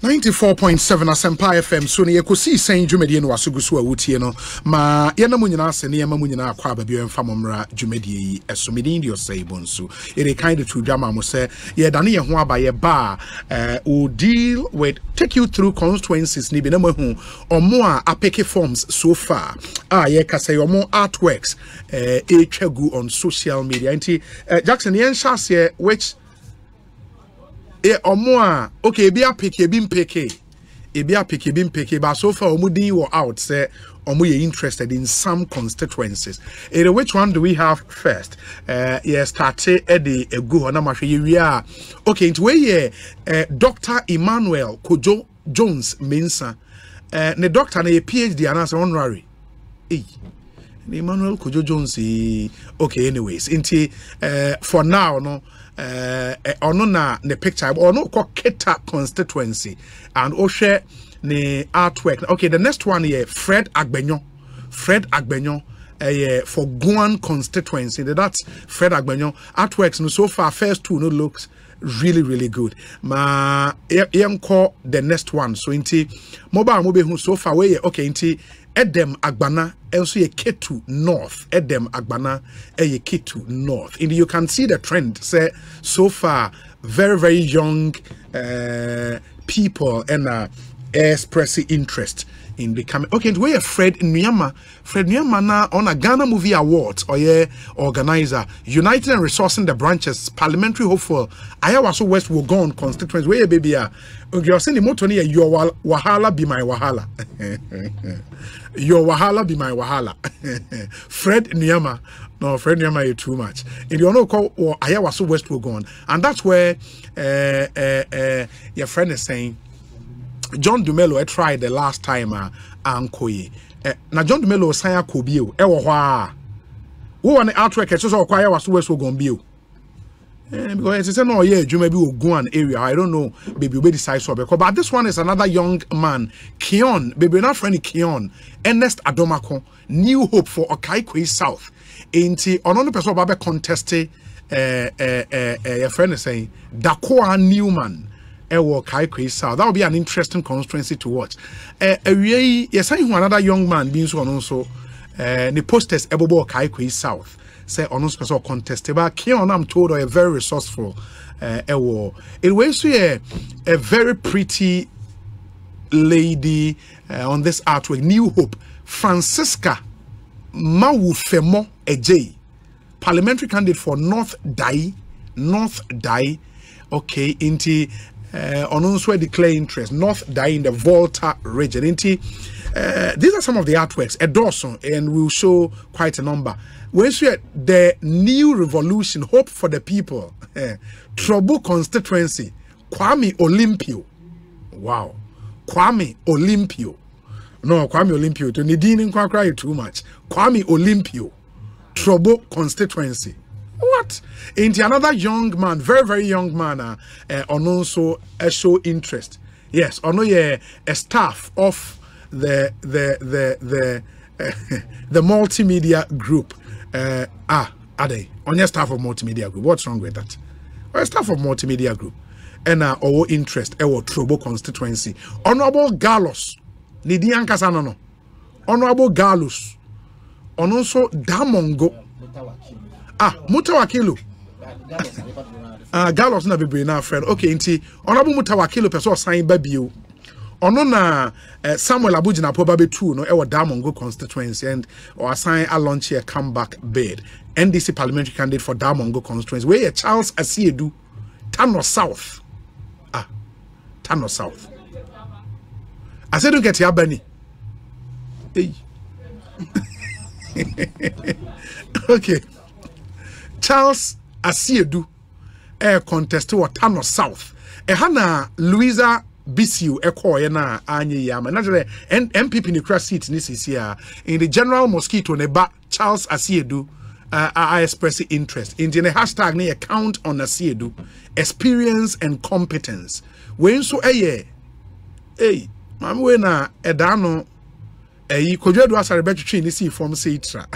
94.7 Asempa FM so ne Ekosiisen dwumedie no wasoguso awutie no ma yena munyina ase ne yema munyina akwa ba bio mfa momra dwumedie yi esomedi ndio sei bonso ere kind to dwama mo se ye dane ye ho aba ye ba will deal with take you through constituencies ni bi na mahu omo a apeke forms so far ye ka say omo artworks etwagu on social media anti Jackson yen shase which omo okay be apeke be mpeke but so far omo din were out say omo ye interested in some constituencies. Which one do we have first? Starte edi egu na mahwe ye wi a okay into we Dr. Emmanuel Kojo Jones Mensa ne doctor na ye PhD and as honorary Emmanuel Kojo Jones okay anyways into for now no ono na ne picture ono ko Keta constituency and ohwe ne artwork. Okay, the next one here Fred Agbenyo for Guan constituency. That's Fred Agbenyo artworks no so far first two no looks really good. Ma yenko the next one so inti mobile who so far we okay inti Edem Agbana also ye Ketu North. Edem Agbana ye Ketu North. And you can see the trend. Say so far very young people and expressing interest in becoming okay. And we Fred Nyama na on a Ghana Movie Awards or organizer uniting and resourcing the branches parliamentary hopeful Ayawaso West Wogon constituency where baby you're saying the motto here your wahala be my wahala. Your wahala be my wahala. Fred Nyama. No, Fred Nyama is too much. And you know call or Ayawaso West Wogon. And that's where your friend is saying John Dumelo tried the last time Ankoye. Now John Dumelo sang Kobio. Who on the artwork so Ayawaso West Wogon bio. Because it's no yeah, you maybe will go an area. I don't know, baby we decide so but this one is another young man, Keon, baby not friend Keon, Ernest Adomako, New Hope for Okaikwe South. Ain't on person babe contested your friend is saying Dakoa Newman. Okaikwe South. That would be an interesting constituency to watch. Yes, I another young man being so also the posters Ebobo Okaikwe South. Say on special contest but Keon I'm told are very resourceful it was a very pretty lady on this artwork New Hope Francisca Mawufemo Ejay parliamentary candidate for North Dai okay into on also declare interest North Dai in the Volta region into these are some of the artworks a dozen and we'll show quite a number. When we the new revolution, hope for the people, trouble constituency, Kwame Olympio. Wow, Kwame Olympio. No, Kwame Olympio. To Nidini cry too much. Kwame Olympio, trouble constituency. What? Into another young man, very young man, on also show interest. Yes, on a staff of the multimedia group. Are they on your staff of multimedia group? What's wrong with that? Or staff of multimedia group and our interest, our trouble constituency. Honorable Galos, Nidian Casano, Honorable Galus, on also Damongo, Mutawakilu. Galos na be na friend. Okay, inti Honorable Mutawakilu person sign baby. Onona Samuel Abujina probably too no ewa Damongo constituency and or assign a launch a comeback bid. NDC parliamentary candidate for Damongo constituency. Where Charles Asiedu Tano South. Tano South. I said don't get your Benny. Hey. Okay. Charles Asiedu contest or Tano South. Hana Louisa BCU Eko na anye yama naturally MPP ni crash seat ni here in the general mosquito neba Charles Asiedu I express interest in the hashtag ni account on Asiedu experience and competence when so mam we na edano kodwedu asare betwetwe ni si form seitra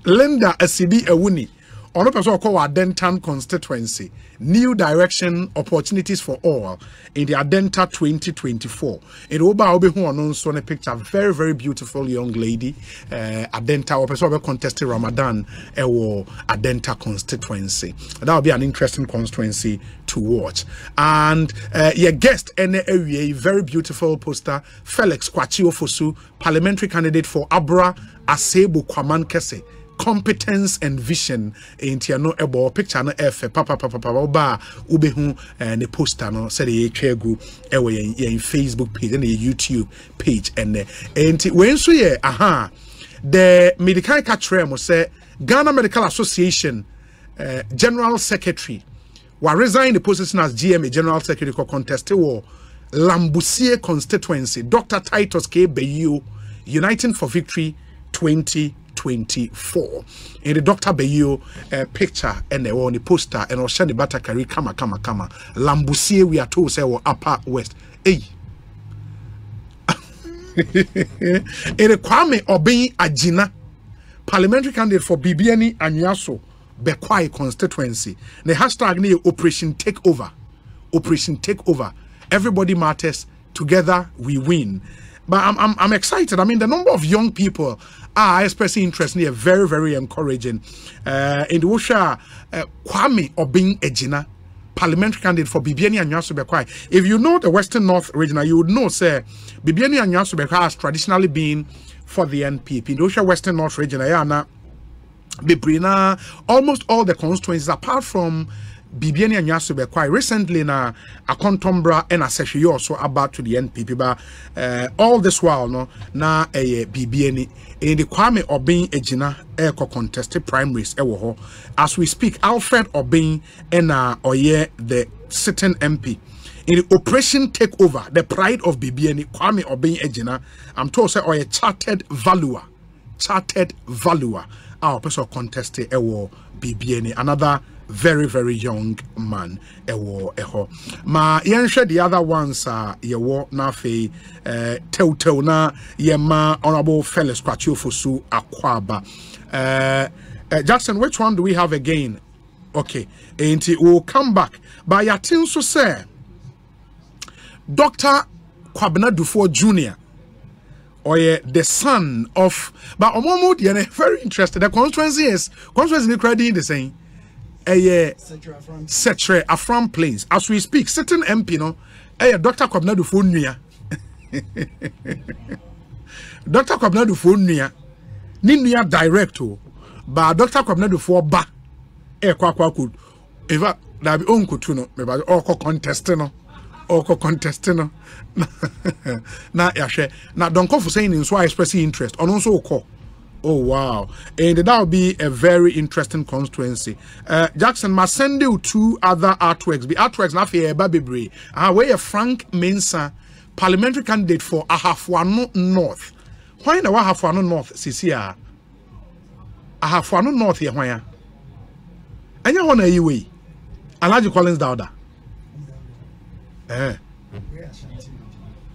Linda Asibi Ewuni ono person call Adentan constituency. New direction, opportunities for all in the Adenta 2024. In Oba Obehu on a picture, very, very beautiful young lady. Adenta or person contested Ramadan or Adenta constituency. That will be an interesting constituency to watch. And your guest, a very beautiful poster, Felix Kwakye Ofosu, parliamentary candidate for Abra Asebu Kwaman Kese. Competence and vision in Tiano Ebo picture no F papa ba ubehu the poster no said the chegu in Facebook page and the YouTube page and when so yeah the medical catcher mo say Ghana Medical Association General Secretary wa resign the position as GMA General Secretary ko contested war Lambusie constituency Dr. Titus K. Bayou Uniting for Victory 2024 in the Dr. Bayou picture and the on the poster and also the Batakari kama Lambusie we are told say upper west hey in the Kwame Obey Agina parliamentary candidate for Bibiani Anyaso Bekwai constituency the hashtag near Operation Takeover everybody matters together we win. But I'm excited. I mean, the number of young people are expressing interest in very, very encouraging. In the Osha, Kwame Obing Ejina, parliamentary candidate for Bibiani and Nyaso Bekwai. If you know the Western North region, you would know, sir, Bibiani and Nyaso Bekwai has traditionally been for the NPP. In the Osha Western North region, Bibrina, almost all the constituencies, apart from Bibiani and Nyaso Bekwai recently na a contombra and a session also about to the NPP but all this while no na a Bibiani in the Kwame Obing Ejina Eko contested primaries ewo as we speak Alfred Obing and Oye the sitting MP in the Operation Takeover the pride of Bibiani Kwame Obing Ejina I'm told say Oye chartered valuer our person contested ewo Bibiani another very, very young man. Ma yenshe the other ones yewo na fe tew na yema Honorable Felix Kwakye Ofosu Akwaba. Jackson, which one do we have again? Okay, and we'll come back. But yatin so say Dr. Kwabena Dufo Jr. or the son of but omomo de very interested. The constituency is credit the same. Setre Afram Plains. As we speak, certain MP, no, Dr. Kwabena Dufo Nua. Dr. Kwabena Dufo Nua, Nua director, but Dr. Kwabena Dufo Ba, Kwakwa could, Eva, that be uncle to no, maybe Oko contestino, na yashe, na don't call for saying in so expressing interest, on also call. Oh wow, and that will be a very interesting constituency. Jackson must send you two other artworks. The artworks na fe Babibri. Where Frank Mensah, parliamentary candidate for Ahafwano North. Why na Ahafwano North Sisia? Ahafwano North here why? Anya wana yiwe. Alaji Collins Dauda.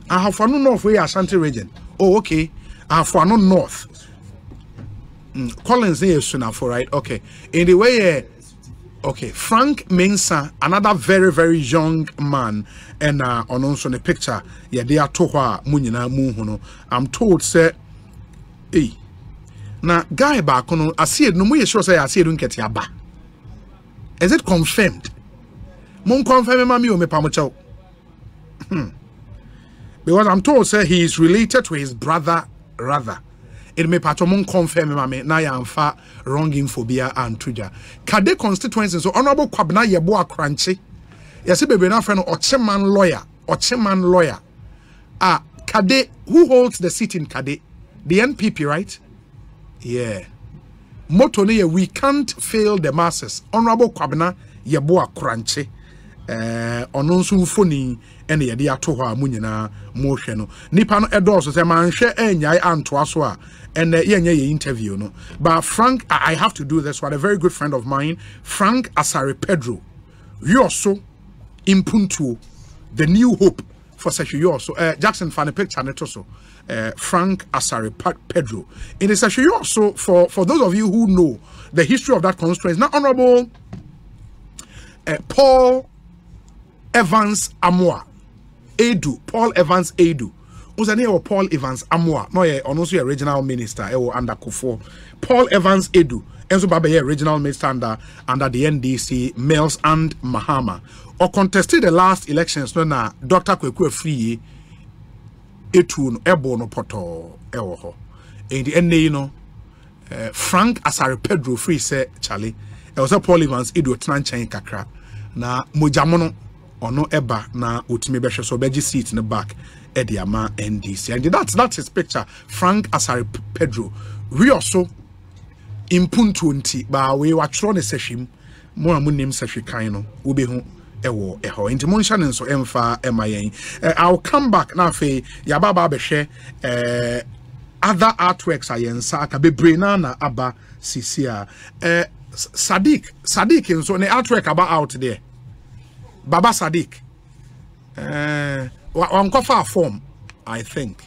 Ahafwano North where Ashanti region. Oh okay. Ahafwano North. Collins is soon for right. Okay. In the way, okay, Frank Mensah, another very, very young man, and on also the picture, yeah, they are toha munina muhono. I'm told, say, hey, now guy back on, I see it, no more sure say I see it don't get yaba. Is it confirmed? Mon confirm mami o me pamocho. Because I'm told, say, he is related to his brother, rather. It may patron confirm mame na yamfa wrong infobia and tuja. Kade constituency so Honorable Kwabena Yeboah Kranche. Yesi bebe na friend Ocheman lawyer. Kade, who holds the seat in Kade? The NPP, right? Yeah. Motto ne we can't fail the masses. Honorable Kwabena Yeboah Kranche. Ononsu phone and the idea to her munina motion. Nipan edos say man share enyai antoa so a and yenye interview no. But Frank, I have to do this. What a very good friend of mine, Frank Asare Pedro. You also impuntu the new hope for Seshuyo. So Jackson found a picture netoso. Frank Asare Pedro. In the Seshuyo, so for those of you who know the history of that constituency, now Honorable Paul Evans Amoa Edu, Paul Evans Edu. Who's the name of Paul Evans Amoa? No, also a regional minister under Kufo. Paul Evans Edu. Enzo Baba regional minister under the NDC, Mills and Mahama. Or contested the last elections no na Dr. Kwakye Ofosu etu no ebo no poto ewo ho. In the end you know Frank Asare Pedro free say Charlie. E was Paul Evans Edu tena nchen kakra na mojamono ono eba na otimi behwe so beji seat in the back Ediama NDC. And that's his picture. Frank Asare Pedro. We also impuntunti ba we watro ne sehwim mo amunim sehwe kan no wo be hu ewo eho nti mo nhya ne nso emfa emayen. I'll come back na fe yababa behwe other artworks ayensa aka bebre na aba sisia Sadiq nso ne artwork about out there Baba Sadiq wankofa form I think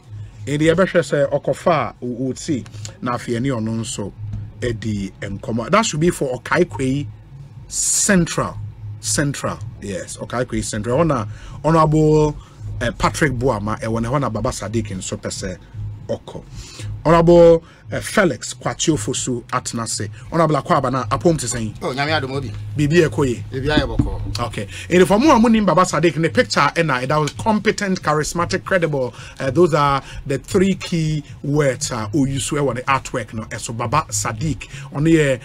in the ebehwe say okofa we see na fe ani ono nso edi enkomo that should be for Okaikwe Central yes Okaikwe Central honorable Patrick Boama e wona hona Baba Sadiq nso pese oko honorable Felix Kwakye Ofosu atnase honorable akwaba na apom tesen oh nyame adomobi bibi ekoye bibi ayeboko okay in for more amunim Baba Sadiq in the picture and that was competent, charismatic, credible. Those are the three key words who you swear on the artwork no so Baba Sadiq on the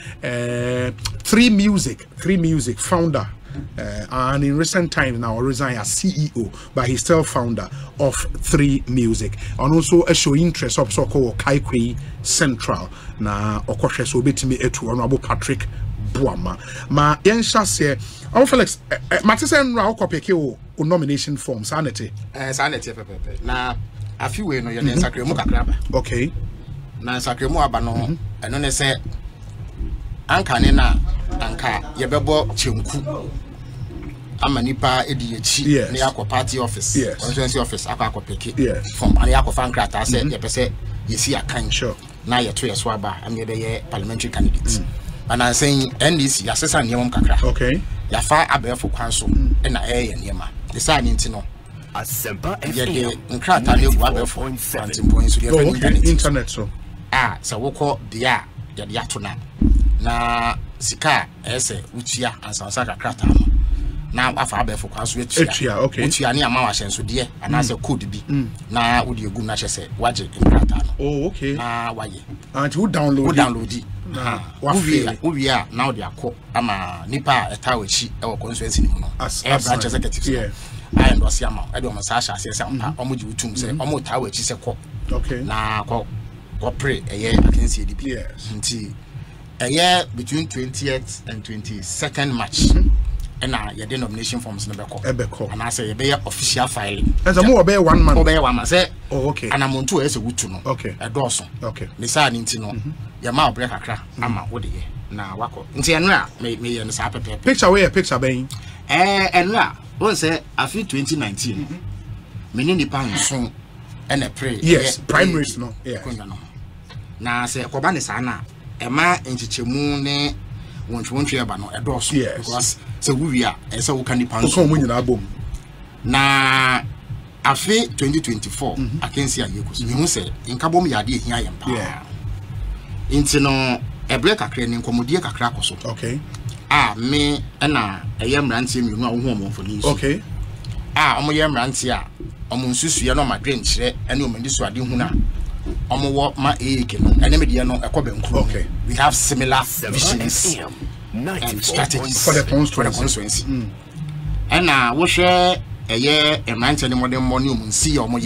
three music founder and in recent times now resigned as CEO, but he's still founder of 3 Music. And also a show interest of so called Okaikwe Central na okoshe so betimi etu honorable Patrick Boama. Ma yensha se Felix Matisen ra okopeke o nomination form sanity. Sanity pepe. Na afi we no ye nsakre mu kakra ba. Okay. Na nsakre mu aba no eno ne se anka ne na anka ye bebo chenku amanipa edi echi ne yakọ party office constituency office akopeke from ani akọfa nkrata se ye pese yesi akan sure na ye to yeso aba am ye be parliamentary candidate and I'm saying NDC asesa niam kakra okay ya fa abefo kwanso na ye niam the sign nti no asempa ye nkrata ne gu abefo antim point so ye internet so so wokọ dia ye de ato na sika ese utia ansansa kakrata na afa abefo kwaso etua okay utia ne ama wa hyenso de anase code bi na wo de egu na hyese waje imprata no oh okay na waye and you download wo via na wo de akọ ama nipa etawachi e wo constituency ni mu no branch executive I ndo si ama e de o masasha ase se ampa o mo ji utum se o mo tawachi se kọ okay na ko pray eye akensi edibi yes nti eye between 20th and 22nd March and your denomination forms in the Beko. And I say, you be official filing. As a more obey 1 month. Obey 1 month. Say, oh, okay. And I'm on 2 years a good to know. Okay. A Dawson. Okay. The sign into no. Your mouth break a crack. I'm out with it. Now, Wako. Until now, me and the Sapper picture where a picture being. And now, one say, I feel 2019. Meaning the pound soon and a pray. Yes, primaries no. Yeah. Now, say, Kobani Sana, a man in Chichimune. Won't you about no a doss because so we are and so can the na afi 2024 I can see a you say in Kabom Yadi here yeah into no a break a crane in Comodia Cracoso okay me and a young ransom you know home for this okay yam rantia Susu no my drench and you mean this one what my okay we have similar visions and strategies for the constituency and we share a year a man telling more than money see or more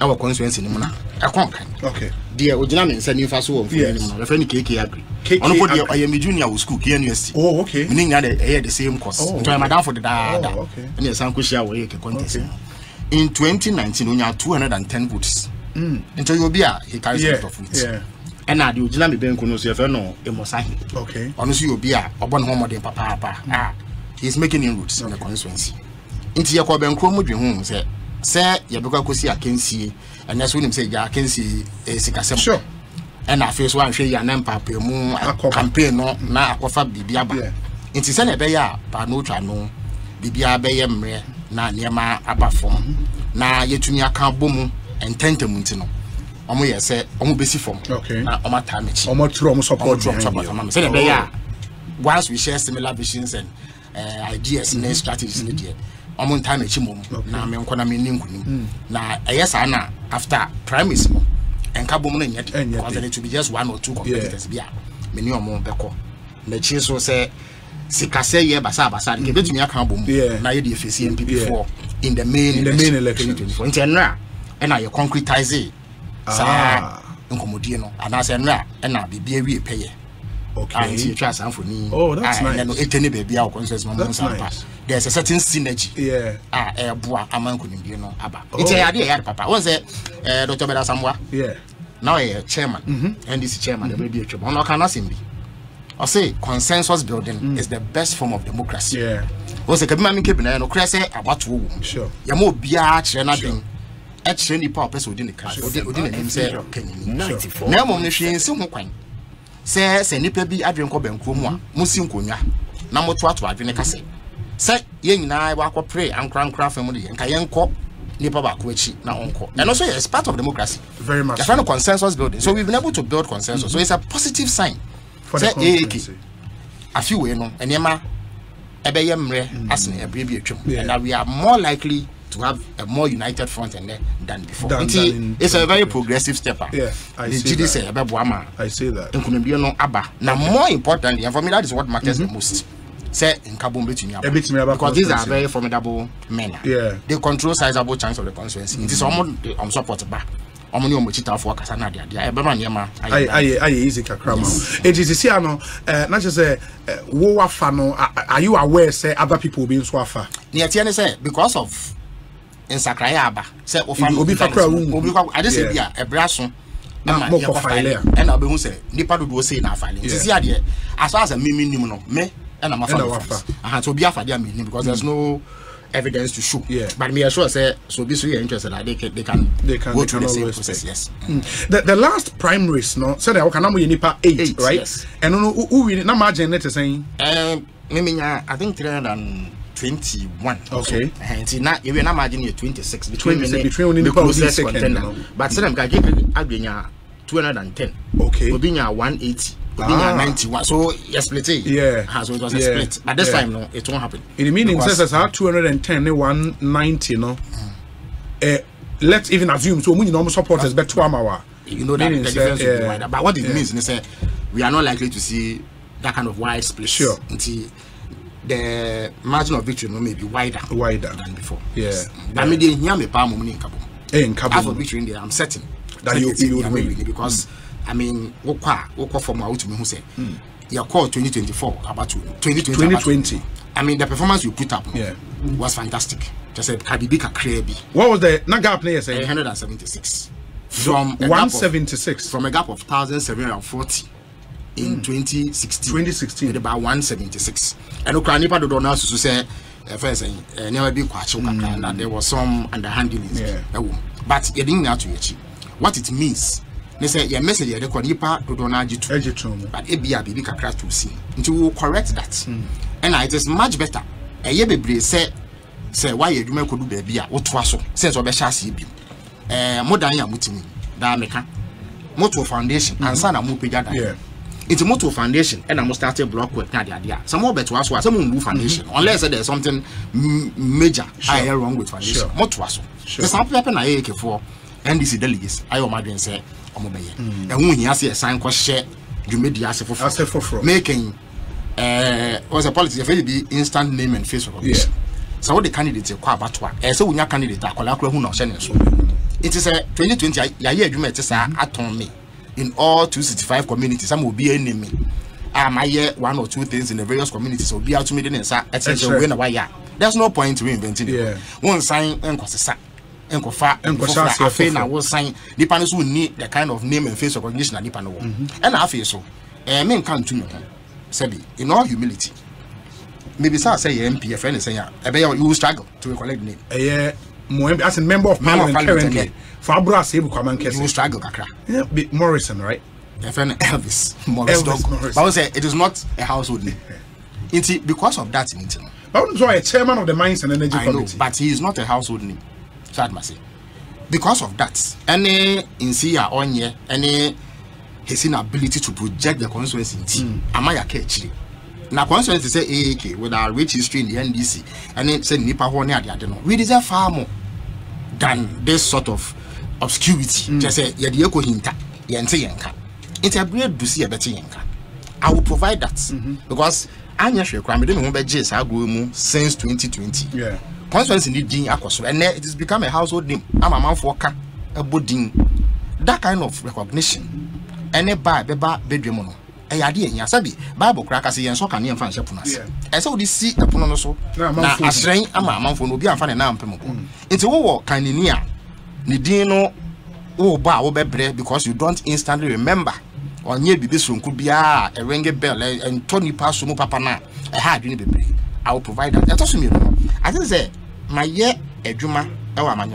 our constituency in Mona a conquer okay dear Ujana send you fast one the friendly cake agree I am a junior school university oh okay meaning that the same course so I'm down for the data okay and there's some question where you can contest in 2019 we have 210 votes until you be he carries a lot of it and now the original me ben kono so e no emosahi okay honestly you be a obon homo de papa he's making inroads in the constituency into your ben kro mo dwe hu say say you be go see akensi and that's when him say ya akensi sikasem sure and I face one hwe ya na mpape mu campaign no na akofa bibia ba nti se na be ya pa no twa no bibia be ye mre na niema aba fom na yetumi aka bomu ententem nti no omo ye se omo besi fom na omo ta mechi omo tro omo support se na be ya once we share similar visions and ideas and strategies in the day omo ta mechi mom na me nko na me ninkunim na eyesa na after primaries no enka bomu na nyet because it to be just one or two competitors bia me ni omo beko na chi so say sikase ye basa ke betumi aka bomu na ye de face MPP4 in the main election 2024 ntenra na ye concretize sa nkomodie no ana se nra na bibia wie peye okay try samfoni that's nice no etene bebia o consensus mama sampa there's a certain synergy boa amankonimdie no aba ntia ya de ya papa won say Dr. Beda Samwa now a chairman NDC chairman the baby atwa no kana sembi I say consensus building is the best form of democracy won say kabima minke bina no kra say abato wo sure ya mo bia kire na den e kire ni pa person odi ne ka odi ne nim say kanini na mom ne hwe nsi ho kwan se nipa bi adwen ko bankuo mu a musi nkonwa na moto ato adwene kase se ye nyina wa pray ankra fam de nka yenko nipa ba ko achi na onko and also it's part of democracy very much the consensus building so we've been able to build consensus so it's a positive sign for the conference a few we no enema ebe ye mre asne ebe bi atwam and that we are more likely to have a more united front than before. It's a very progressive step up. Yeah, I see that. I say that. Now, more importantly, and for me, that is what matters the most. Say in Kabum because these are very formidable men. Yeah, they control sizable chance of the constituency. It is almost supported back. For Kasana, I easy kakrama. It is here no. Not just say wo fano. Are you aware? Say other people being swafa. Near Tiana say because of. In Sakrayaba, say Obi Fakra room. I just say yeah, a brasso. Na mo file and I be say nipa do say na filing. This year there as far as a me and I'm a fan. So be afa there me because there's no evidence to show. But me sure say so be so interested that they can go through the same process. Yes. The last primaries no said I can nipa 8 right? Yes. And no who win na margin net saying I think 321. Okay. And now you will imagine 26 between the closest contender. But some guy give Agbenya 210. Okay. Obinya 180. Obinya 91. So yes, split it. Yeah. So it was a split. But this time no, it won't happen. In the meaning says I 210 190 no. Let's even assume so many normal supporters but 2 hour. You know that the difference will be wider. But what it means is say we are not likely to see that kind of wide split. Sure. Until the margin of victory may be wider than before. Yes. I mean, the Nyame Palm in Kabum. In Kabum. After victory in there, I'm certain that you would win because I mean, what from out to me who say your call 2024 about 2020. I mean, the performance you put up was fantastic. Just said Kadibika Krebi. What was the gap player saying? 176 from 176 from a gap of 1,740. In 2016 with about 176 and Ukrainian do now to say first never be quite and there was some underhand dealings but you didn't have to achieve what it means they say your message you record nipa do na jitu but e bia bibi kakra to see until correct that and it is much better ye bebre say why you adwuma kodu ba bia wo to aso sense obe sha ase bi modan ya mutimi da meka moto foundation ansa na mo pega da it's a motor foundation and I'm started block work now there. Some more better was some move foundation unless there's something major wrong with foundation. Motor the sample happen I for NDC delegates. I imagine say omobeye. And when he has a sign ko share you made the asset for making was a policy very be instant name and face recognition. So what the candidates kwa batwa. So when your candidate akola kura hu na so. It is a 2020 ya year adwuma it aton me. In all 265 communities, some will be enemy. I hear 1 or 2 things in the various communities will be out to me then there's no point reinventing it. One sign and I will sign the panels who need the kind of name and face recognition and and I feel so. Men can't do Sebi, in all humility. Maybe say MPFN is saying you will struggle to recollect name. as a member of parliament currently for Abra Sebu Kwamankese. You will struggle kakra. Yeah, Morrison, right? Your friend Elvis Morris. But I would say it is not a household name. Because of that meeting. But also a chairman of the Mines and Energy Committee. But he is not a household name. So I must say. Because of that, any insia onye, any his inability to project the constituency, amaya kechi. Now constituency say AAK with our rich history in the NDC, and then say Nipa Hone at the Adeno. We deserve far more than this sort of obscurity. Just say Yadioko Hinta, Yente Yanka. It's a great to see a better Yanka. I will provide that because Anya Shekram didn't remember Jace Agumu since 2020. Yeah. Constituency need ding akoso, and it has become a household name. I'm a man for a budding. That kind of recognition. And a beba bedroom. A idea in Yasabi, Bible crackers and so can you find Shapunas. And so this see a punoso. Now, a strain, a man for no be a fan and ample. It's a war kind in near Nidino, oh, bow bebre because you don't instantly remember. Or near this room could be a ring bell and Tony Passumo Papana. I had you be. I will provide that. That's also me. I just say, my year, a Juma, our man,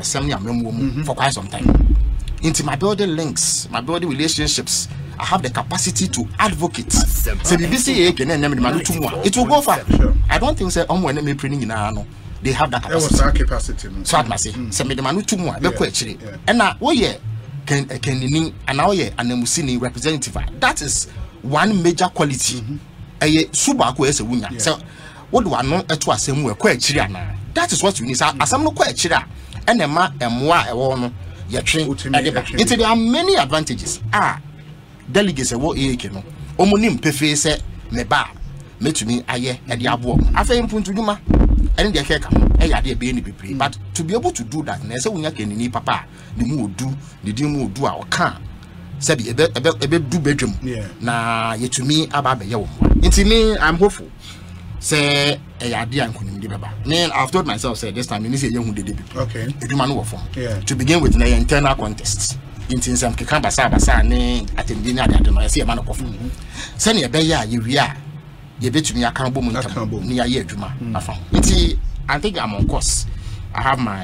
for quite some time. Into my building links, my building relationships, I have the capacity to advocate. So BBC it will go far. I don't think say when they printing in our they have that capacity. That was capacity. So I must say, send me the manu too more. And now, oh yeah, can and now yeah, and Musini representative. That is one major quality. A subako is a winner. So what do I know to assume we're quite chiriana? That is what you need. As I'm not quite chira, and a ma and moi a woman. There are many advantages. Delegates a war no. Omonim pefe se me ba me to me aye e de abo. Afa impuntu duma and the keka e ya de be ni bebre. But to be able to do that na say wonya kenini papa the mu odu the dim mu odu a o kan say be do bedroom na ye to me aba be ye wo. Nti me I'm hopeful. Say a idea and couldn't give about. Man, I've told myself, say this time you need to young did okay. To begin with, the internal contest. In some Kikamba Sabasa, attending I see a man of coffee. Send a bear, you are. You bet me a cambo near year, Juma. I think I'm on course. I have my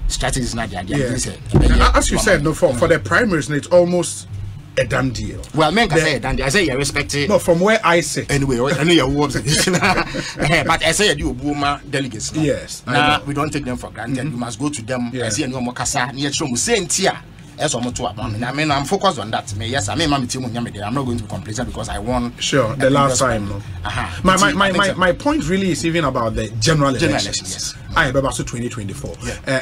strategies now. As you said, no, for the primaries, it's almost a done deal. Well, men can say done deal. I say you respect it. No, from where I sit. Anyway, I know your words. But I say you Buma delegates. Yes. Now we don't take them for granted. You must go to them. I see no more casa. Near show say tia. As I'm I mean, I'm focused on that. Yes, I mean, I'm not going to be complacent because I won. Sure, the last time. No. My point really is even about the general elections. Yes. I remember 2024.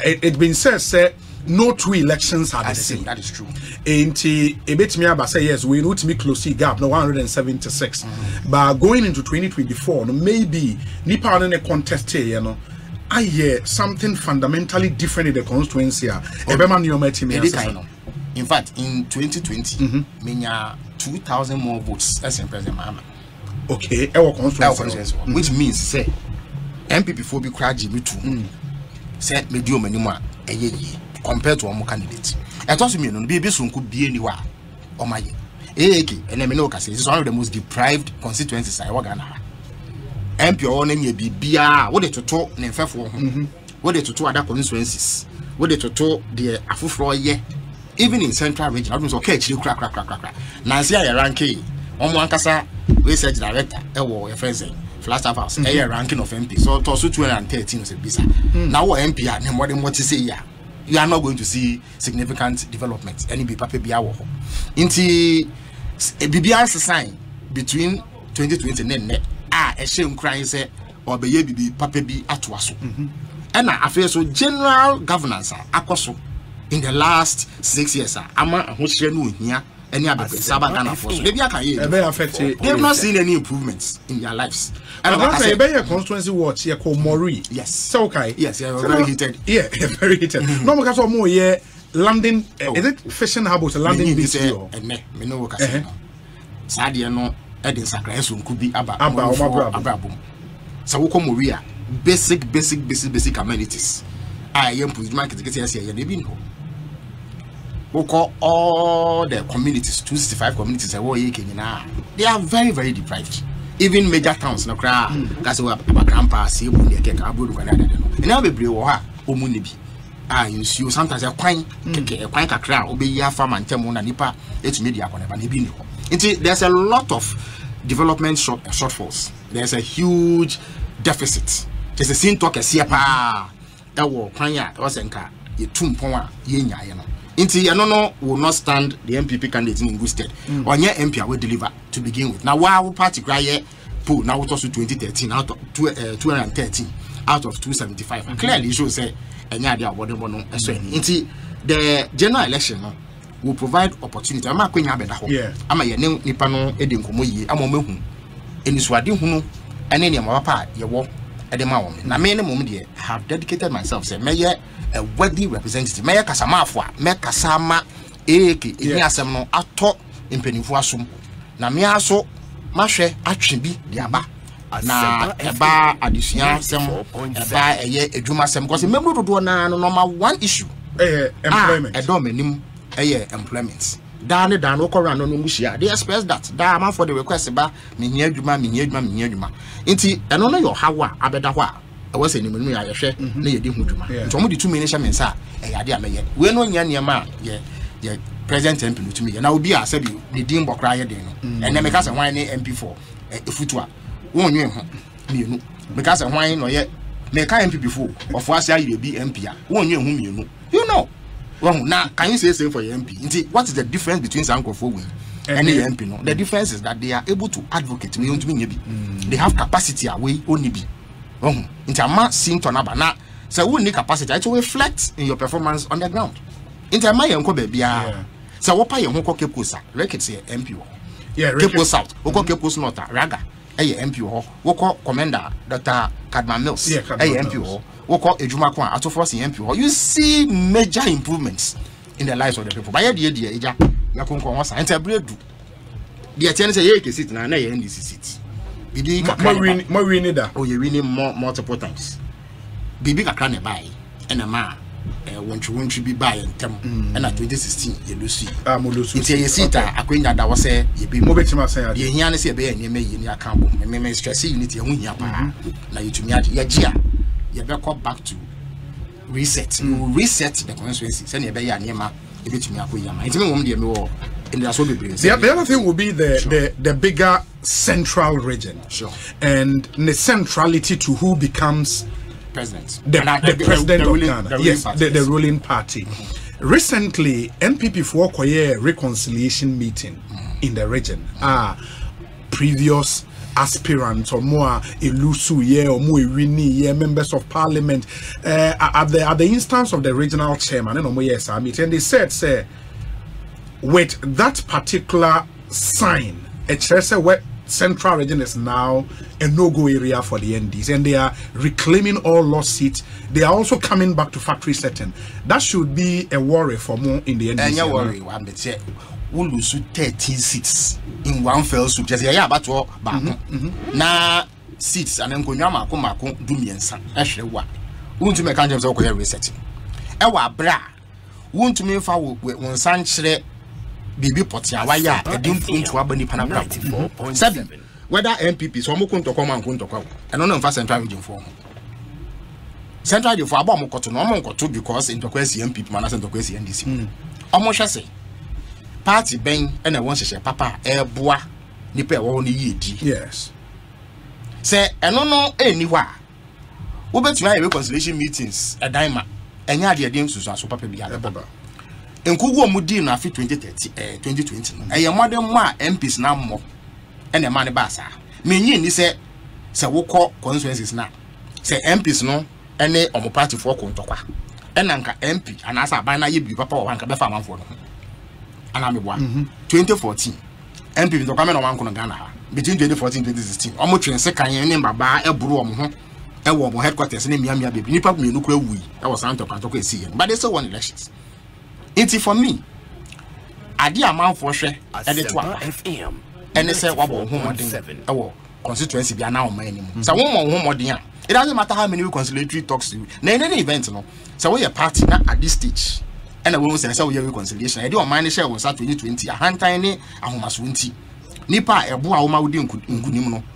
It's been said, no two elections are the same. That is true. And a bit me about say yes, we need to be close to gap, no 176. But going into 2024, maybe Nipa on a contest here, you know. I hear something fundamentally different in the constituency. In fact, in 2020, menya 2,000 more votes as in President Mahama. Okay, our constituency. Which means say MPP for be crowd Jimmy too. Say medium anymore a year compared to one more candidate. I thought me no be soon could be anywhere. Oh my and I know this is one of the most deprived constituencies I work on. MP or name be bia what they to talk name for what they to talk other constituencies what they to talk the afufro ye even in central region I was okay crack Nancy I ranking on one casa research director your friends flat house a ranking of MP so to 213 was a bisa now MP and more than what you say yeah you are not going to see significant development any be paper bia wo inti a BBR sign between 2020 and a shame crying say or be bibi papa bi atoaso and I feel so general governance akoso in the last 6 years ama ahohye no hia any other Sabagana force maybe I can affect it. They have not seen any improvements in their lives and I say be a constituency watch here called Mori so okay yes very heated very heated no because of more here landing is it fishing harbors landing this year and me no work as sadia no Edin Sakraeso could be about so we come here basic amenities. I am put market get here say we call all the communities 265 communities they are very very deprived. Even major towns no cry that's what grandpa say we dey take abudu and now be brew ha omuni bi you sometimes a quine kakra obey farm and tell na nipa it's media there's a lot of development shortfalls. There's a huge deficit. There's a scene talk a siapa kwanya osenka ye tumpon ye nya ye no nti ye no will not stand the MPP candidate in good stead. Onye MP will deliver to begin with. Now why party cry pool now it was 2013 out of 213 out of 275 and clearly shows say enya dia whatever no so nti the general election no will provide opportunity. Ama kwenya abeda ho ama ye ne nipa no edi nkomo yi ama mehu enisuade hu no ene ne ma papa ye wo edema wo me na me ne mom de have dedicated myself say meye a worthy representative meye kasamafo a me kasama eke eni asem no ato impenifo asom na me aso mahwe atwe bi de aba na eba adesua sem eba eye edwuma sem because memro dodo na no number one issue employment edomanim employment dan okora no muhia they express that da man for the request ba me hia adwuma nti eno no your hawa abeda ho a e was enimu no ya yehwe na ye di hu dwuma nti omo di tumi ne hye mensa ade ameye we no nya niam ye president MP no tumi ye na obi a sabi ne din bokra ye den no ene me ka se hwan ne MP4 efutu a wonwe ho mienu me ka se hwan no ye me ka MP before ofo ase aye bi MP a wonwe ho mienu you know. Well, now can you say same for your MP? What is the difference between Sankrofo and the MP? No, the difference is that they are able to advocate. They have capacity away only be. Into a man seen to now. So we need capacity to reflect in your performance on the ground. Into my uncle baby. So what pay your uncle Keposa? Record say MP. Yeah, Kepo South. Oko Kepos Nota Raga. MP. Woko Commander Dr. Cadman Mills. MP. You see major improvements in the lives of the people. By the idea, you sit now, NDC seats. More winning that. Oh, you winning more multiple times. Bibi Kakane buy and a man when you be buy and tem and at 2016 you lose. It's a seat. I queen that was say you be moving to my say, you hear say be and you may in your camp, and may stress unity and win your power. Now you to me at your you better come back to reset. You reset the constituency. Send your baby Nema. If it's me, it's me. The other thing will be the bigger central region. Sure. And the centrality to who becomes president. The president of Ghana. Yes, the ruling party. Recently, MPP for Kwakye reconciliation meeting in the region. Previous aspirants or more elusu or more winnie members of parliament at the instance of the regional chairman and they said say with that particular sign where central region is now a no-go area for the NDs and they are reclaiming all lost seats. They are also coming back to factory setting. That should be a worry for more in the NDs. We'll lose 13 seats in one fell swoop. Just about na seats and then Mako do me and son. Actually, what won't you make kind of resetting? Ewa bra won't to me for one sanchre Bibi Potia, why ya a dim to Abani Panabra 7. Whether MPP so Mukun to come and Kun to come. I don't know if I central region for central region for Abamo to normal to because into question MPP Manas and to question NDC. Almost say. Party bang and I want to say papa bois nipe only ye. Yes. Say I don't know anywhere. We bet you reconciliation meetings a dime and ya dear James was so papa be a baba. And Kugo Mudin after 2020. I am more than one MPs now more and a money bassa. Meaning he said, say we call consequences now. Say MPs no any on party for Kontoka. And Anka MP and as I buy na ye be papa or Anka Befa for 2014 MP to come on one Ghana between 2014 and 2016 almost train second year baba e buru omo e wo mo headquarters in Miami baby nipa me no kura wi e was Santo Kantoko see but they still won elections. It's for me ade amount for hwe e dey to FM and they say wabo ho modern e wo constituency bia na o man anim so wo mo ho modern a it doesn't matter how many reconciliatory talks you na any event no so we a party na at this stage. And I will say reconciliation. I do a minor share was at 2020. A hand tiny, a homas winty. Nipa, a boa, my would include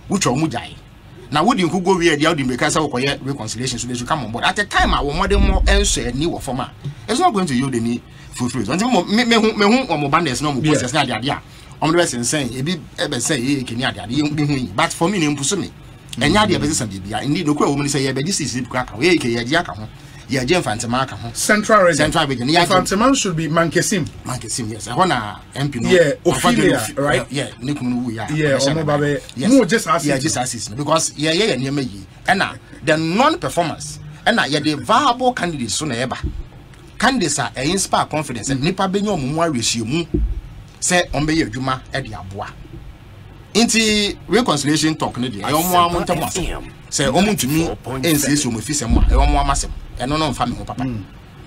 which are mujai. Now would you go where the audio because of reconciliation so they should come on board. At the time I will more more answer new former. It's not going to yield any fulfilled. Until me or bandits no process na dia. I'm the saying e be say Kenya dia. But for me impusumi. Enya dia be say bibia. Indeed no woman say ye be this is crack. We ke ye dia ka ho. Ye je Fantema ka ho. Central region. Fantema should be Mankesim. Mankesim, yes. I wanna MP no. Yeah, Ophelia, right? Yeah, Nikunu ya. Yeah, Omobabe. No just assist. Yeah, just assist because yeah near me. And the non-performance and yeah the viable candidates so na eba. Candidates are inspire confidence and nipa benyo mu resume say onbeye adwuma e de aboa. Inti reconciliation talk ne de ayomo amontamo say omuntumi ensisi omofisem a ayomo amasem eno no mfa me ho papa.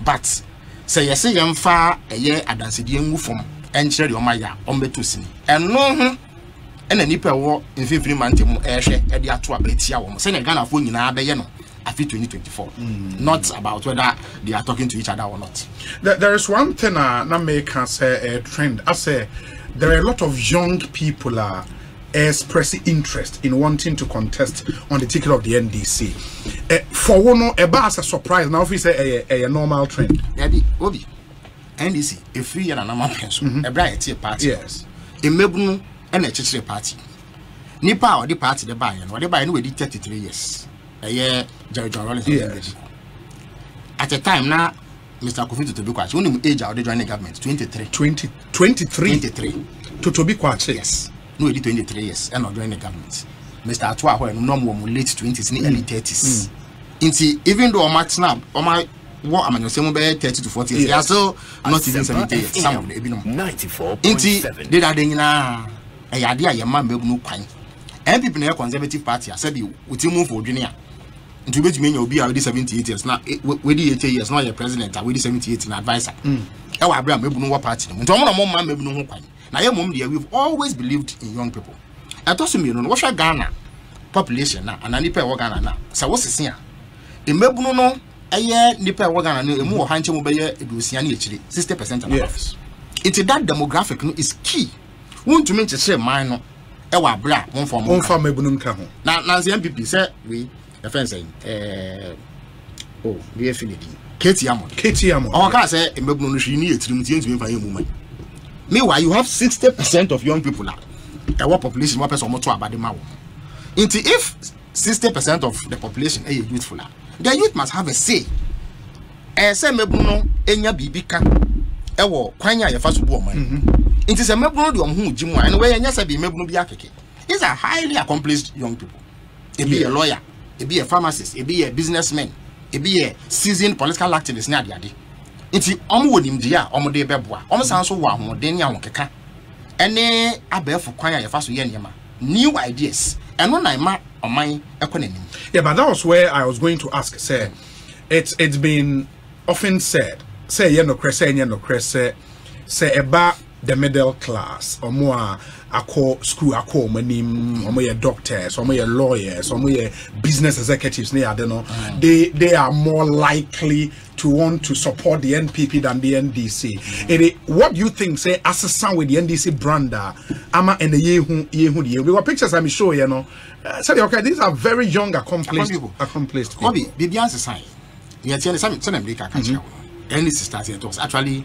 But say yes yemfa eye adansede engu fom enkyere de omaya ombeto sini eno ho ena nipa wo mfimfini mantemu ehwe e de ato abetia wo say na Ghana fo nyina abeye no afi 2024 not about whether they are talking to each other or not. There is one thing na make us a trend. I say there are a lot of young people expressing interest in wanting to contest on the ticket of the NDC. For one, as a surprise, now if we say a normal trend. Obi, NDC, a free and a normal person, a bright party. Yes. A mebunu and a church party. Nipa or the party the buy and whatever I know we did 33 years. A year, Jerry John yes. At a time now, Mr. Kofi to be quite only age out the joining government 23. 23 to be quite yes. No, 23 years and not joining the government. Mr. Atwa, when no more late 20s, early 30s. Even though I'm snap, or my what I'm saying, 30 to 40 years, they are still not even 70 years. Some of them, 94.7. Did I think na a idea your man no pine. And people in the Conservative Party, I said, you would move for Virginia. To which mean you'll be already 78 years now, with the 80 years, not your president, with the 78 advisor. Our Abraham, maybe no party. When Tom man, maybe no pine. Now, your mom, dear, we've always believed in young people. I told you, what's your Ghana population now, and I need to Ghana now. So, what's the here? In Mebuno, a year, Nipa Ghana, a more handsome mobile, it was 60% of yes. It's that demographic is key. Want to make a share minor, our bra, one for Mebunum. Now, the MPP said, we, the friend saying, oh, the affinity. Katie Amon. Our car said, in Mebuno, she needs to be for your woman. Meanwhile, you have 60% of young people now. Our population, what person more about the mouth. If 60% of the population are youthful, the youth must have a say. Say mebuno enya bibika. Ewo kwanya ya fasu woman. It is a mebuno di omhu jimu and where enya sabi mebuno bi akeke. These are highly accomplished young people. It be a lawyer, it be a pharmacist, it be a businessman, it be a seasoned political activist na ade. Inti omo nimdia omo de beboa omo sanso wo ahoden ya wokeka ene abefo kwanya ye faso ye niema new ideas eno na ma oman ekonomy. Yeah, but that was where I was going to ask. Say it's been often said say ye no krese say eba the middle class or more ako school ako manim or more doctors or more lawyers or more business executives they are more likely to want to support the NPP than the NDC. What do you think say as a sound with the NDC brander ama and the yehu we got pictures I'm sure you know say okay these are very young accomplished people. Obi bibian say you tell some America catch NDC started it was actually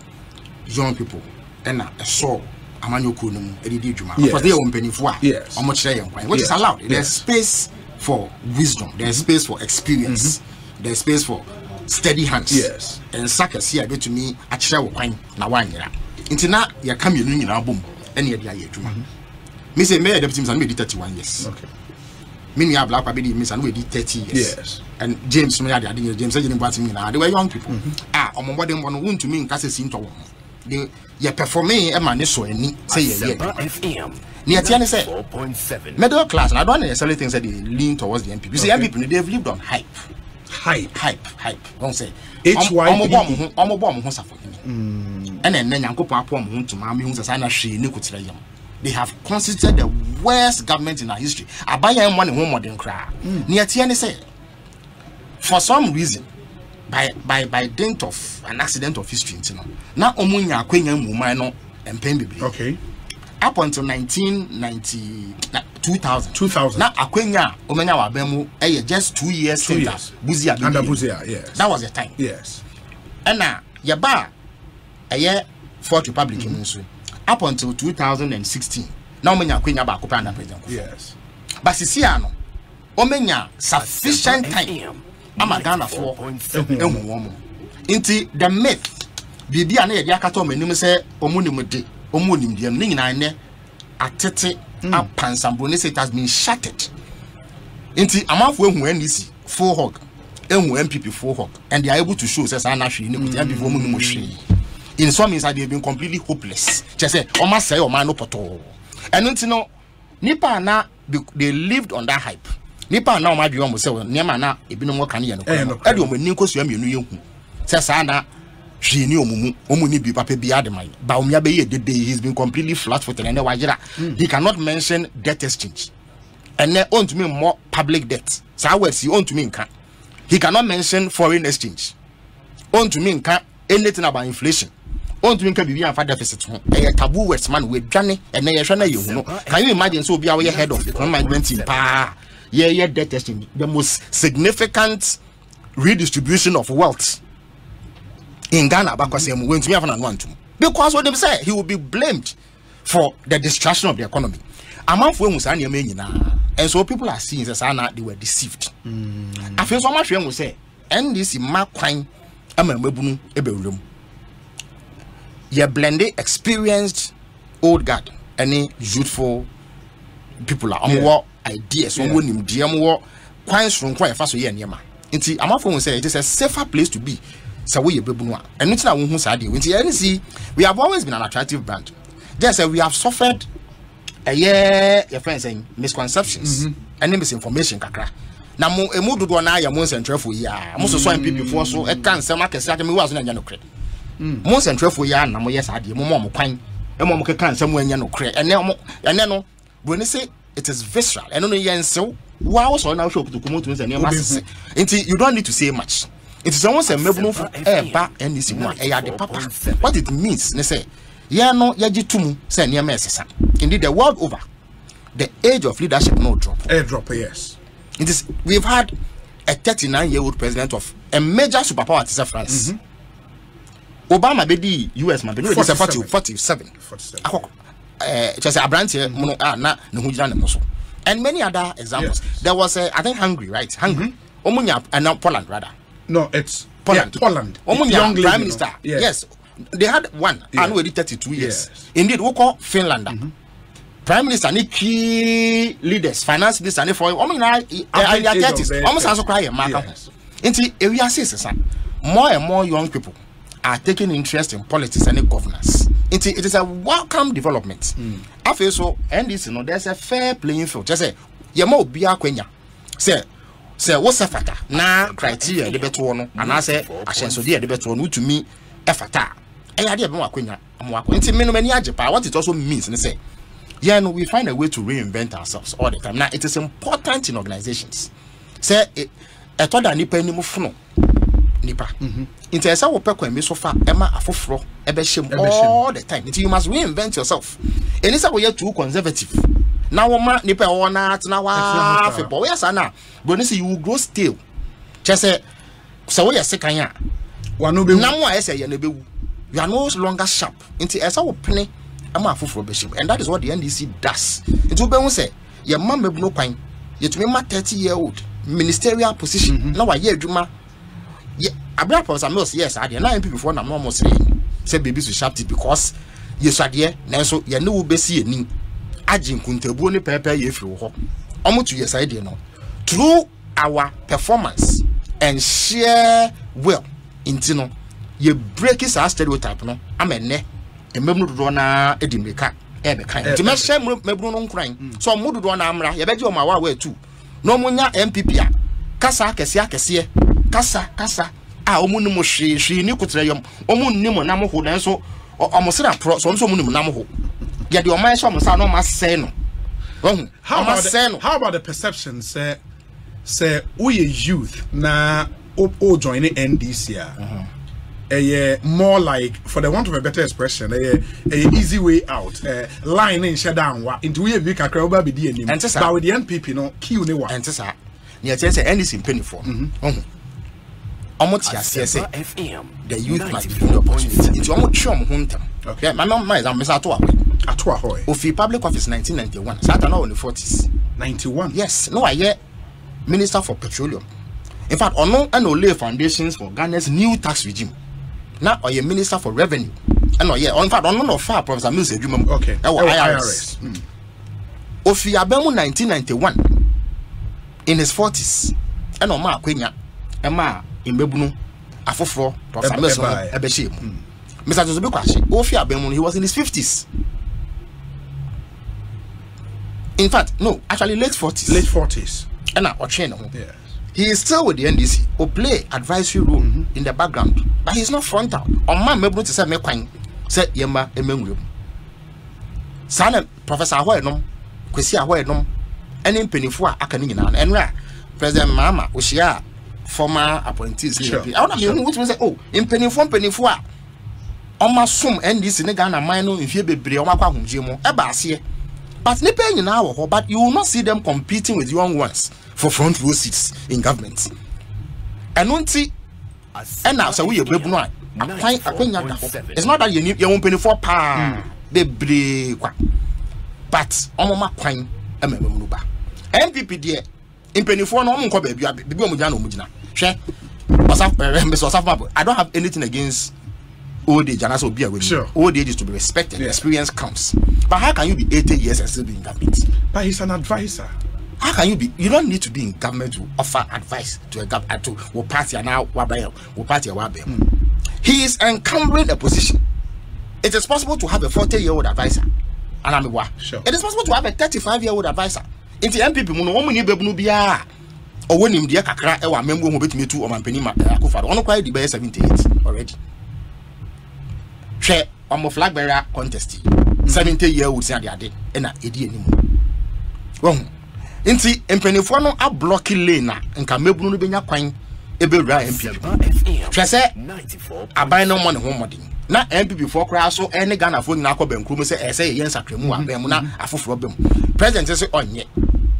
young people and a soul amanyoko no edidi djuma because they won penifo yes omo kire yen kwan which is allowed. There's space for wisdom, there's space for experience, there's space for steady hands. Yes. And sakas here to me a kire wo kwan na wanyera nti na ya ka mienu nyina bom ene ye dia ye djuma me say me deputy minister no be 31 years. Okay. Me ni abla kwa be di minister no be 30 years. Yes. And James no ya dey James say James me na they were young people. Omo body mo no won to me nka say sin to wo they performing a man so any say yeah. Near Tiana say 4.7 middle class, and I don't necessarily think that they lean towards the MPP. You see, MPP they've lived on hype. Don't say Omo bomb who suffer. And then Yankopon pom to Mammy who's a sign of she Nicotram. They have constituted the worst government in our history. I buy him one in home modern cry. Near Tiana say for some reason. By dint of an accident of history, you know. Now, Omunya Quenya Mumano and Pembe. Okay. up until 2000 na akwenya omenya wa bemu just 2 years under Buzia, yes, that was the time, yes. And now yaba Fourth Republic up until 2016 now omenya akwenya ba akopanda under president, yes, but sisia no omenya sufficient time amagana for into the myth bibia na yedi akato manim se omunimde omunimde no nyina ne atete apansambro say it has been shattered into amafo ehu NDC full hog ehu MPP full hog, and they are able to show say say na hwe ni kuti MPP omunimo hwe. In some means they have been completely hopeless. Just say o ma say o ma no poto, and until no nipa na they lived on that hype. Nipa na o ma bi o mo say niam na ebinom wo kan ye no e de o mani nkosu amienu yehu say say na hwe ni omumu ni bi papa bi ademan ba o mia be ye dede. He's been completely flat-footed, and wajira he cannot mention debt exchange, and then on to me more public debt. So I will see on to me nka. He cannot mention foreign exchange. On to me nka anything about inflation. On to me nka bibi and deficit ho. E taboo words man we dwane and na ye hwe na ye hu no. Can you imagine so bia we head of the management team pa ye debt exchange, the most significant redistribution of wealth in Ghana because what they say he will be blamed for the destruction of the economy. And so people are seeing that they were deceived. I feel so much when we say and this is my crime. You blended experienced old guard any youthful people are more ideas someone in DM quite strong quite fast here near. I'm often say it is a safer place to be. So we and it's not we have always been an attractive brand. Just we have suffered a year your friends saying misconceptions and misinformation kakra. Na mo emu dodo na ya mo centrafo ya mo so people before so e kan se market say me was na nya no kre mo centrafo ya na mo yes ade mo kwan e mo kan se mo anya no kre ene no bro say it is visceral and no yen so wow so na show to come to say na mass you don't need to say much. It is almost a mebunu for back and this one the papa. What it means they say yeah no yaji tumu say near mesesa. Indeed the world over the age of leadership no drop. Airdrop, yes. It is we've had a 39-year-old president of a major superpower is France. Obama be the US man be 47. Just a branch mono na and many other examples. Yes. There was I think Hungary, right? Hungary. Omunya and Poland rather. No, it's Poland. Poland. Young Prime Minister. Yes. They had one. I know 32 years. Yes. Indeed, we call Finland. Prime Minister, ni key leaders, finance minister, ni for in their 30s. Almost as a cry, into area says more and more young people are taking interest in politics and governance. It is a welcome development. I feel so, and this there's a fair playing field. Just say, Yamo Bia Quenya. Say what's a factor? Na criteria the better one, and I say I shall so dear the better one to me a factor. I had a quenya. What it also means and say, yeah, no, we find a way to reinvent ourselves all the time. Now it is important in organizations. Say a told a nipa ni mufuno nipa. It is our peko and so far Emma afofro ebeshim all the time. You must reinvent yourself. And it's a way too conservative. Now nipa ona na football yes na but you will grow stale. Just say so we are second ya wanu be na mo say ya na be you are no longer sharp into esa wo pene ama afoforo be shim, and that is what the NDC does. It will be say your mama no kwan yet me ma 30-year-old ministerial position na wa ye adwuma abra pos amos yes ade na MP before na mo say baby so sharp because yesu ade na so ye ne wo be si enin agin kuntabuo ne pepe ye firi ho omo to yes idea no through our performance and share well intino ye break is our stereotype no amene ememu dodo na edimeka ebe kan nti me share mebru no nkran so mo dodo na amra ye beje o ma wa tu no munya MPP a kasa akese kasa a omu ni mo hwe ni kutre yom omu ni mo na mo ho dan so omo sira pro so omu ni mo na mo ho ya de o man so omo sa no ma say no. How about the perception say we youth na o join the NDC more like, for the want of a better expression, a easy way out. Line in shut down into we be kakra oba be di but with the NPP no kill ne wa. And sir, near say anything penny for. Almost FM. The youth must be given the opportunity. It's almost chum hunter. Okay, my mama is a Miss Atoa. Atoa hoy. Ofi public office 1991. Satan now in the 40s. 91. Yes, no, I hear Minister for Petroleum. In fact, no and lay foundations for Ghana's new tax regime. Now, I am Minister for Revenue. And no, yeah, in fact, on no far Professor Mills. Okay, IRS. Ofi Abemu 1991 in his 40s. And no ma Quenya, Emma in Bebuno, Afofro, Professor Mills, Ebeshim. Mr. Joseph Kwakye Ofi Abemu, he was in his 50s. In fact, no, actually late 40s. Late 40s. And now, yes. He is still with the NDC, who play advisory role in the background, but he's not frontal. On my mebru to say me kwan, say yema emengru. Sana Professor Ahoyenom, Kwesi Ahoyenom, any penifo a aka ni nyina. Enra President Mahama Oshia former appointees. Sure. I want to which say oh, in penifo a oma sum NDC ne Ghana man no mfie bebre oma kwa ahomje mu eba ase. But nipa nyina wo ho, but you will not see them competing with young ones for front row seats in government. And unti and now so we bebu no akwanya da ho. It's not that you won penny for pa bebre kwa. But omoma kwan emememu ba. NPP there in penny for no nko ba bia bi omo gina no mugina. Hwe I don't have anything against old age and also be aware. Sure. Old age is to be respected. Yeah. Experience counts. But how can you be 80 years and still be in government? But he's an advisor. How can you be? You don't need to be in government to offer advice to a government to what party and now what party. He is encumbering a position. It is possible to have a 40-year-old advisor. And I'm a sure. It is possible to have a 35-year-old advisor. In the MPP, or when him dear Kakra, or member who bet me to or my penny Akufado, on quite the 78 already. Share on flag bearer contest 70-year-old say ade and a edi anymore. Well, inti empenifo no a blocky lane na nka mebunu no benya kwan ebewura MPP. Hwe se aban no mo ne ho modin. Na MPP for kra so ene Ghana fo nyina akọ bankru se ese ye nsakremu abem na afoforo bem. President say onye.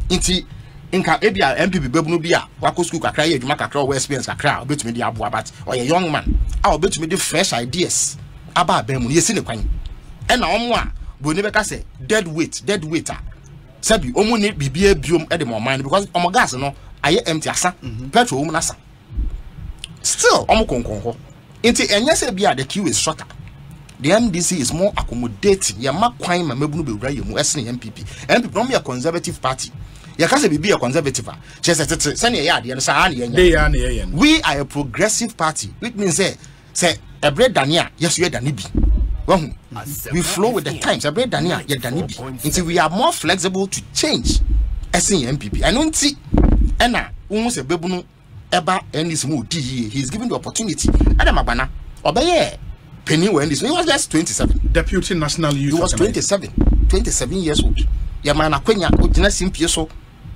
Inti nka ebia MPP bebunu bi a wako school kakra ye adwuma kakra o experience kakra obetumi di aboa but oye young man a obetumi di fresh ideas aba bem yesi ne kwan. E na omo a boni beka say dead weight sabi omo ne bibia biom e de mo man because omo gas no aye empty asa petrol omo nasa still omo konkonho inti enye say bia the queue is shorter. The MDC is more accommodating. Ya makwan ma mebunu be wura yemu esne MPP no me a conservative party. Ya ka say bibia conservative a che se ne ya de no sa na ye. We are a progressive party, which means say ebre dania yes we dani bi. We flow with the times. Ebre dania ye dani bi. Until we are more flexible to change SN MPP. And unti ena unse bebunu eba NDC mu di he is given the opportunity. Adam abana obeye penny when this he was just 27. Deputy National Youth. He was 27 years old. Ya man akwenya ogina simpie so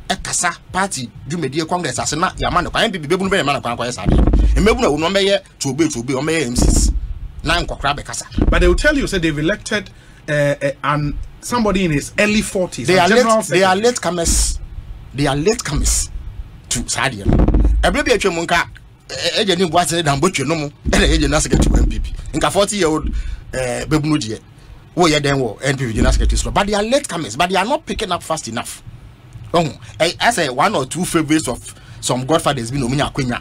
ekasa party dwumedie congress asena ya man kwa MPP bebunu be man kwa yesa de. Emebunu wo no meye to obe o meye MCs. But they will tell you, say they've elected and somebody in his early 40s. They are latecomers. They are latecomers to Sadia. Every year, Munka, agent was a damn butcher no more, and agent as get to MPP. In a 40-year-old Bebunudia, where you then were NPP Dinaskettis. But they are latecomers, but they are not picking up fast enough. As a one or two favorites of some godfathers been Omina Quenya.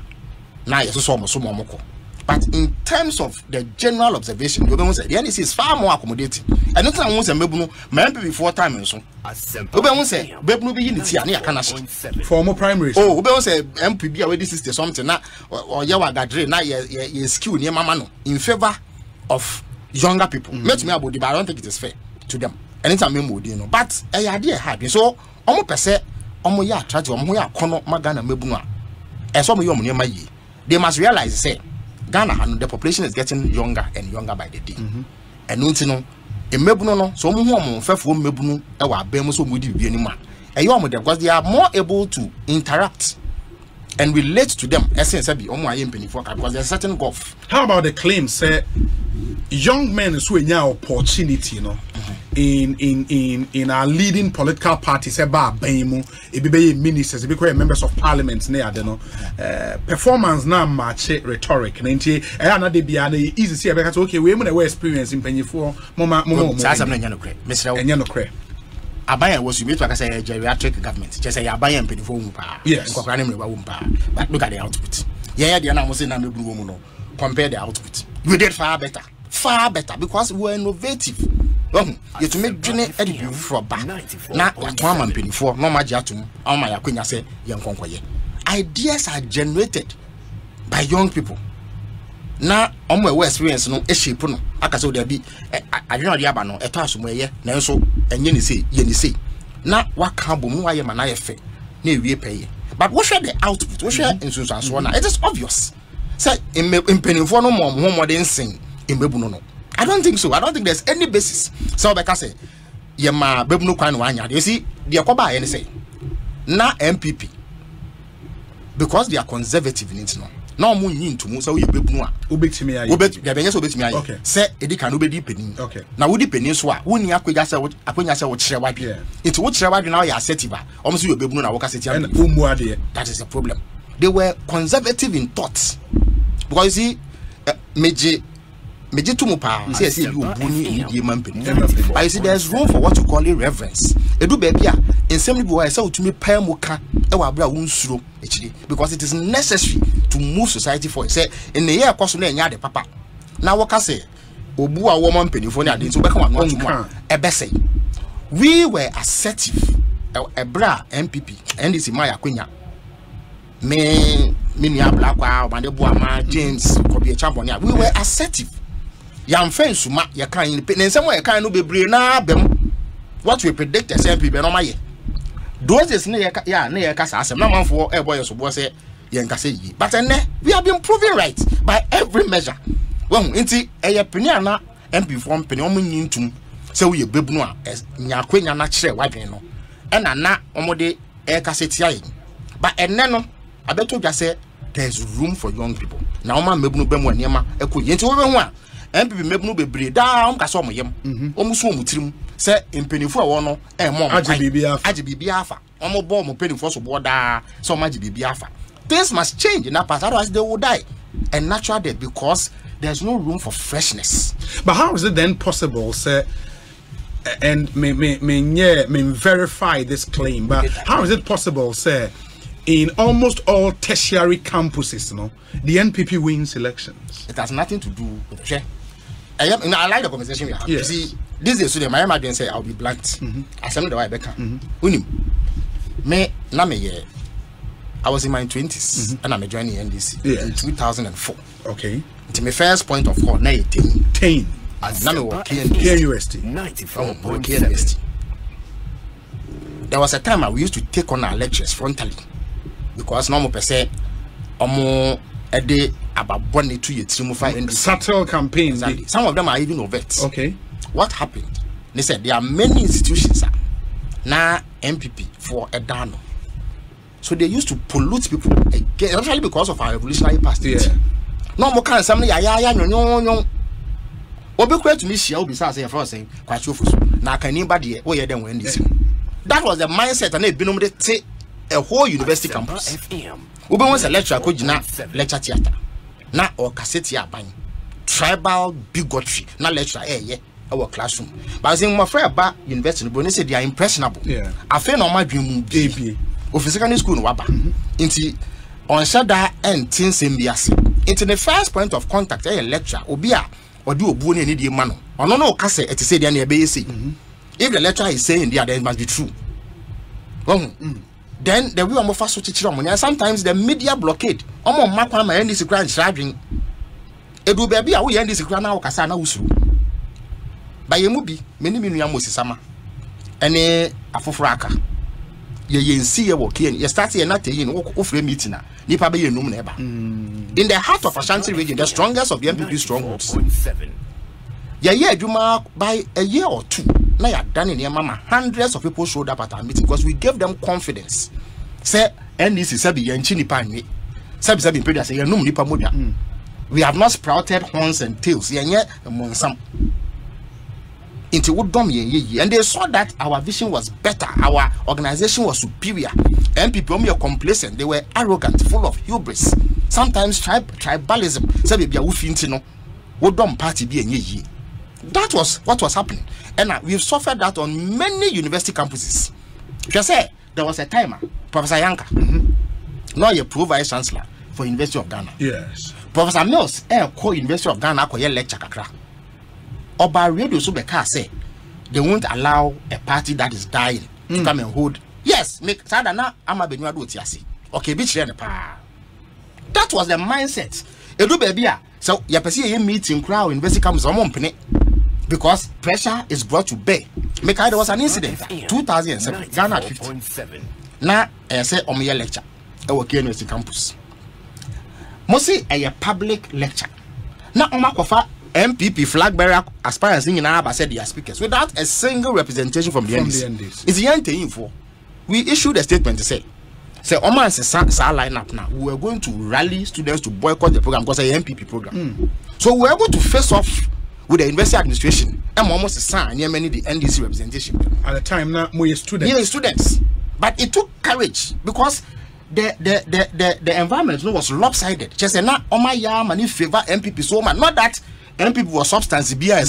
Now, yes, so momoko. But in terms of the general observation, you say the NDC is far more accommodating. And not only once a Bebuno, maybe before time and so. Ube say Bebuno be in the near Kanash. Former primaries. Oh, Ube say MPB already this is something now or Yawa Gadre now you skew near Mamano in favor of younger people. Let me about it, but I don't think it is fair to them. Anytime you know. But a idea had so almost per se, almost ya try to almost kono magana mebuna. And some of you my ye. They must realize say Ghana and the population is getting younger and younger by the day. And you know, a mebuno no so mu fefo mebunu e wa bem so mu di bi anima. E yo mo because they are more able to interact and relate to them essence be because there's a certain gulf. How about the claim say young men who have opportunity, you know, in our leading political parties, about ministers, members of parliament, performance now match rhetoric. And easy see okay, we have experience in penny for Abaya was you like I say geriatric government. Just say Abaya and Penifo. Yes. But look at the output. Yeah, the analysis and no compare the output. We did far better because we were innovative. You to make journey editing for back. Now, one man Penifo, no majatum, all my Aquina say, young conquer. Ideas are generated by young people. Na omo we experience no shape no aka so there be adwena de aba no eto asomo ye na nso enye ni sei ye ni sei na waka bom wa ye ma na ye fe na ewie peye but what share the output what share insunsanso na it is obvious say impenifo no mo modern sin embebu no I don't think so. I don't think there's any basis so obeka say ye ma bebu no kwan no anya you see the akoba ye ni say na MPP because they are conservative in it no no mu nyin to mu so you bebunu a obetimi aye benye so obetimi aye say edika no bedi penin na wodi penin so a woni akwanya se wo kire wadwe it wo kire wadwe na you assertive a omo so you bebunu na wo ka seti am omu ade that is the problem. They were conservative in thought because you see meje to mu pa say you obuni die man penin but you see there's room for what you call reverence edu baby a ensem bi wo say otumi pa mu ka e wa bra wo nsuro because it is necessary to move society forward. Say in the year cost na enya de papa na wo ka say obu a wo man penifo na de so be come no to e be say we were assertive ebra MPP NDC ma yakwenya me ni abla kwa o de bo ama James Kobie champion we were assertive yam fence ma ye kan ni nsem ye kan no bebre na bem what we predict as MPP no ma ye those is na ye kasa asem na manfo e boy so bo say ye nkasa yi but we have been proven right by every measure when nti e ye peni na MP form peni o nyintum say we bebunu a nyakwenya na kire wadwen no e na omode e kasa tia yi but enne no abeto dwa say there's room for young people na o ma mebunu bemu anema ekoye nti wo be hu a MPP mebunu bebre da om kasa omoyem omuso omutirim say impenifo a wo no e mo age bibia afa omo bo mo penifo so bo da so age bibia afa. Things must change in that part, otherwise they will die a natural death because there's no room for freshness. But how is it then possible, sir? And me verify this claim, but how is it possible, sir? In almost all tertiary campuses, you know, the NPP wins elections. It has nothing to do with the share. I like the conversation we have. Yes. You see, this is so my emergency say I'll be blunt. I said the way Becca. Me na me I was in my 20s and I'm joining NDC in 2004. Okay. It's my first point of call, 10. Now I work KUST. 94.7. There was a time we used to take on our lectures frontally because normal per se, a day about 1 to 2 years. Subtle campaigns. Exactly. Some of them are even overt. Okay. What happened? They said there are many institutions now MPP for a dano. So they used to pollute people again, especially because of our revolutionary past. Yeah. No more kind of something. No. Obi kwe to me share obi say for saying Kwakye Ofosu. Na kan anybody where you then when this. That was the mindset and ebinom dey take a whole university campus. Obi wants a lecturer ko gina lecture theater. Na or cassette aban. Tribal bigotry. Na lecturer our classroom. But I think my friend about university no say they are impressionable. Yeah. I feel no my dream baby. Of secondary school no waba. Inti on shada and things in biase. Into the first point of contact a lecture obi a odi obu ne ni die ma no. Ono no ka say et say dia na e be say. If the lecturer is saying there, then it must be true. Then the way omo fa so chichire omo nya sometimes the media blockade. Omo makwa ma NDC kra nchradwen. Edu ba bia wo ye NDC kra na wo kasa na wusuru. Ba ye mu bi meni minu ya mosisama. Ene afoforo aka. Ye nsi ye wo kien ye start ye na tayin wo ofre meeting na nipa be ye num na eba. In the heart of Ashanti region, the strongest of the MPP strongholds. Ye adwuma by a year or two. Na ya done in mama hundreds of people showed up at our meeting because we gave them confidence. Say NDC sabi yenchi nipa nwe sabi pedia say yenum nipa modua we have not sprouted horns and tails yenye monsam into wodom ye and they saw that our vision was better, our organization was superior, and people were complacent, they were arrogant, full of hubris, sometimes tribalism. Say be no wodom party be ye. That was what was happening, and we've suffered that on many university campuses. Just say there was a timer, Professor Yanka, now you're pro-vice chancellor for University of Ghana. Yes. Professor Mills, University of Ghana, lecture kakra. Oba radio so beka say they won't allow a party that is dying to come and hold. Yes, make sada na ama benua do tiase. Okay, be chere pa. That was the mindset. Edu baby a so ya pese ye meeting crowd university comes on mpene because pressure is brought to bear. Make there was an incident 2007 Ghana 50. Na say omoye lecture e wo University campus. Mosi a public lecture. Na omakofa MPP flag bearer aspirants in Aba said they are speakers without a single representation from the NDC. It's the end info. We issued a statement to say Oman sa line up now. We are going to rally students to boycott the program because it's an MPP program. So we are going to face off with the university administration. And almost sign near many the NDC representation. At the time now, we students. Yeah, students. But it took courage because the environment was lopsided. Just say now Oman ya mani favor MPP so much. Not that MPP was substance be a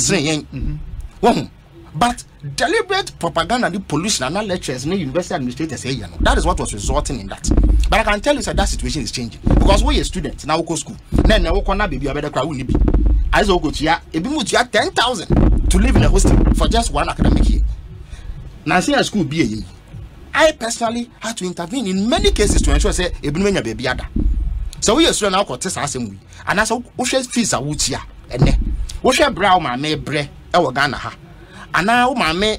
but deliberate propaganda and pollution and not lecturers and university administrators say that is what was resulting in that. But I can tell you that situation is changing because we are students now go school. Then now we be a better crowd will be. As we go to ya, it be 10,000 to live in a hostel for just one academic year. Now see a school be a I personally had to intervene in many cases to ensure say a baby ada. So we are students now contest assembly and as we fees are wood here. Ene wo hwe bra ma me bre e wo Ghana ha ana wo ma me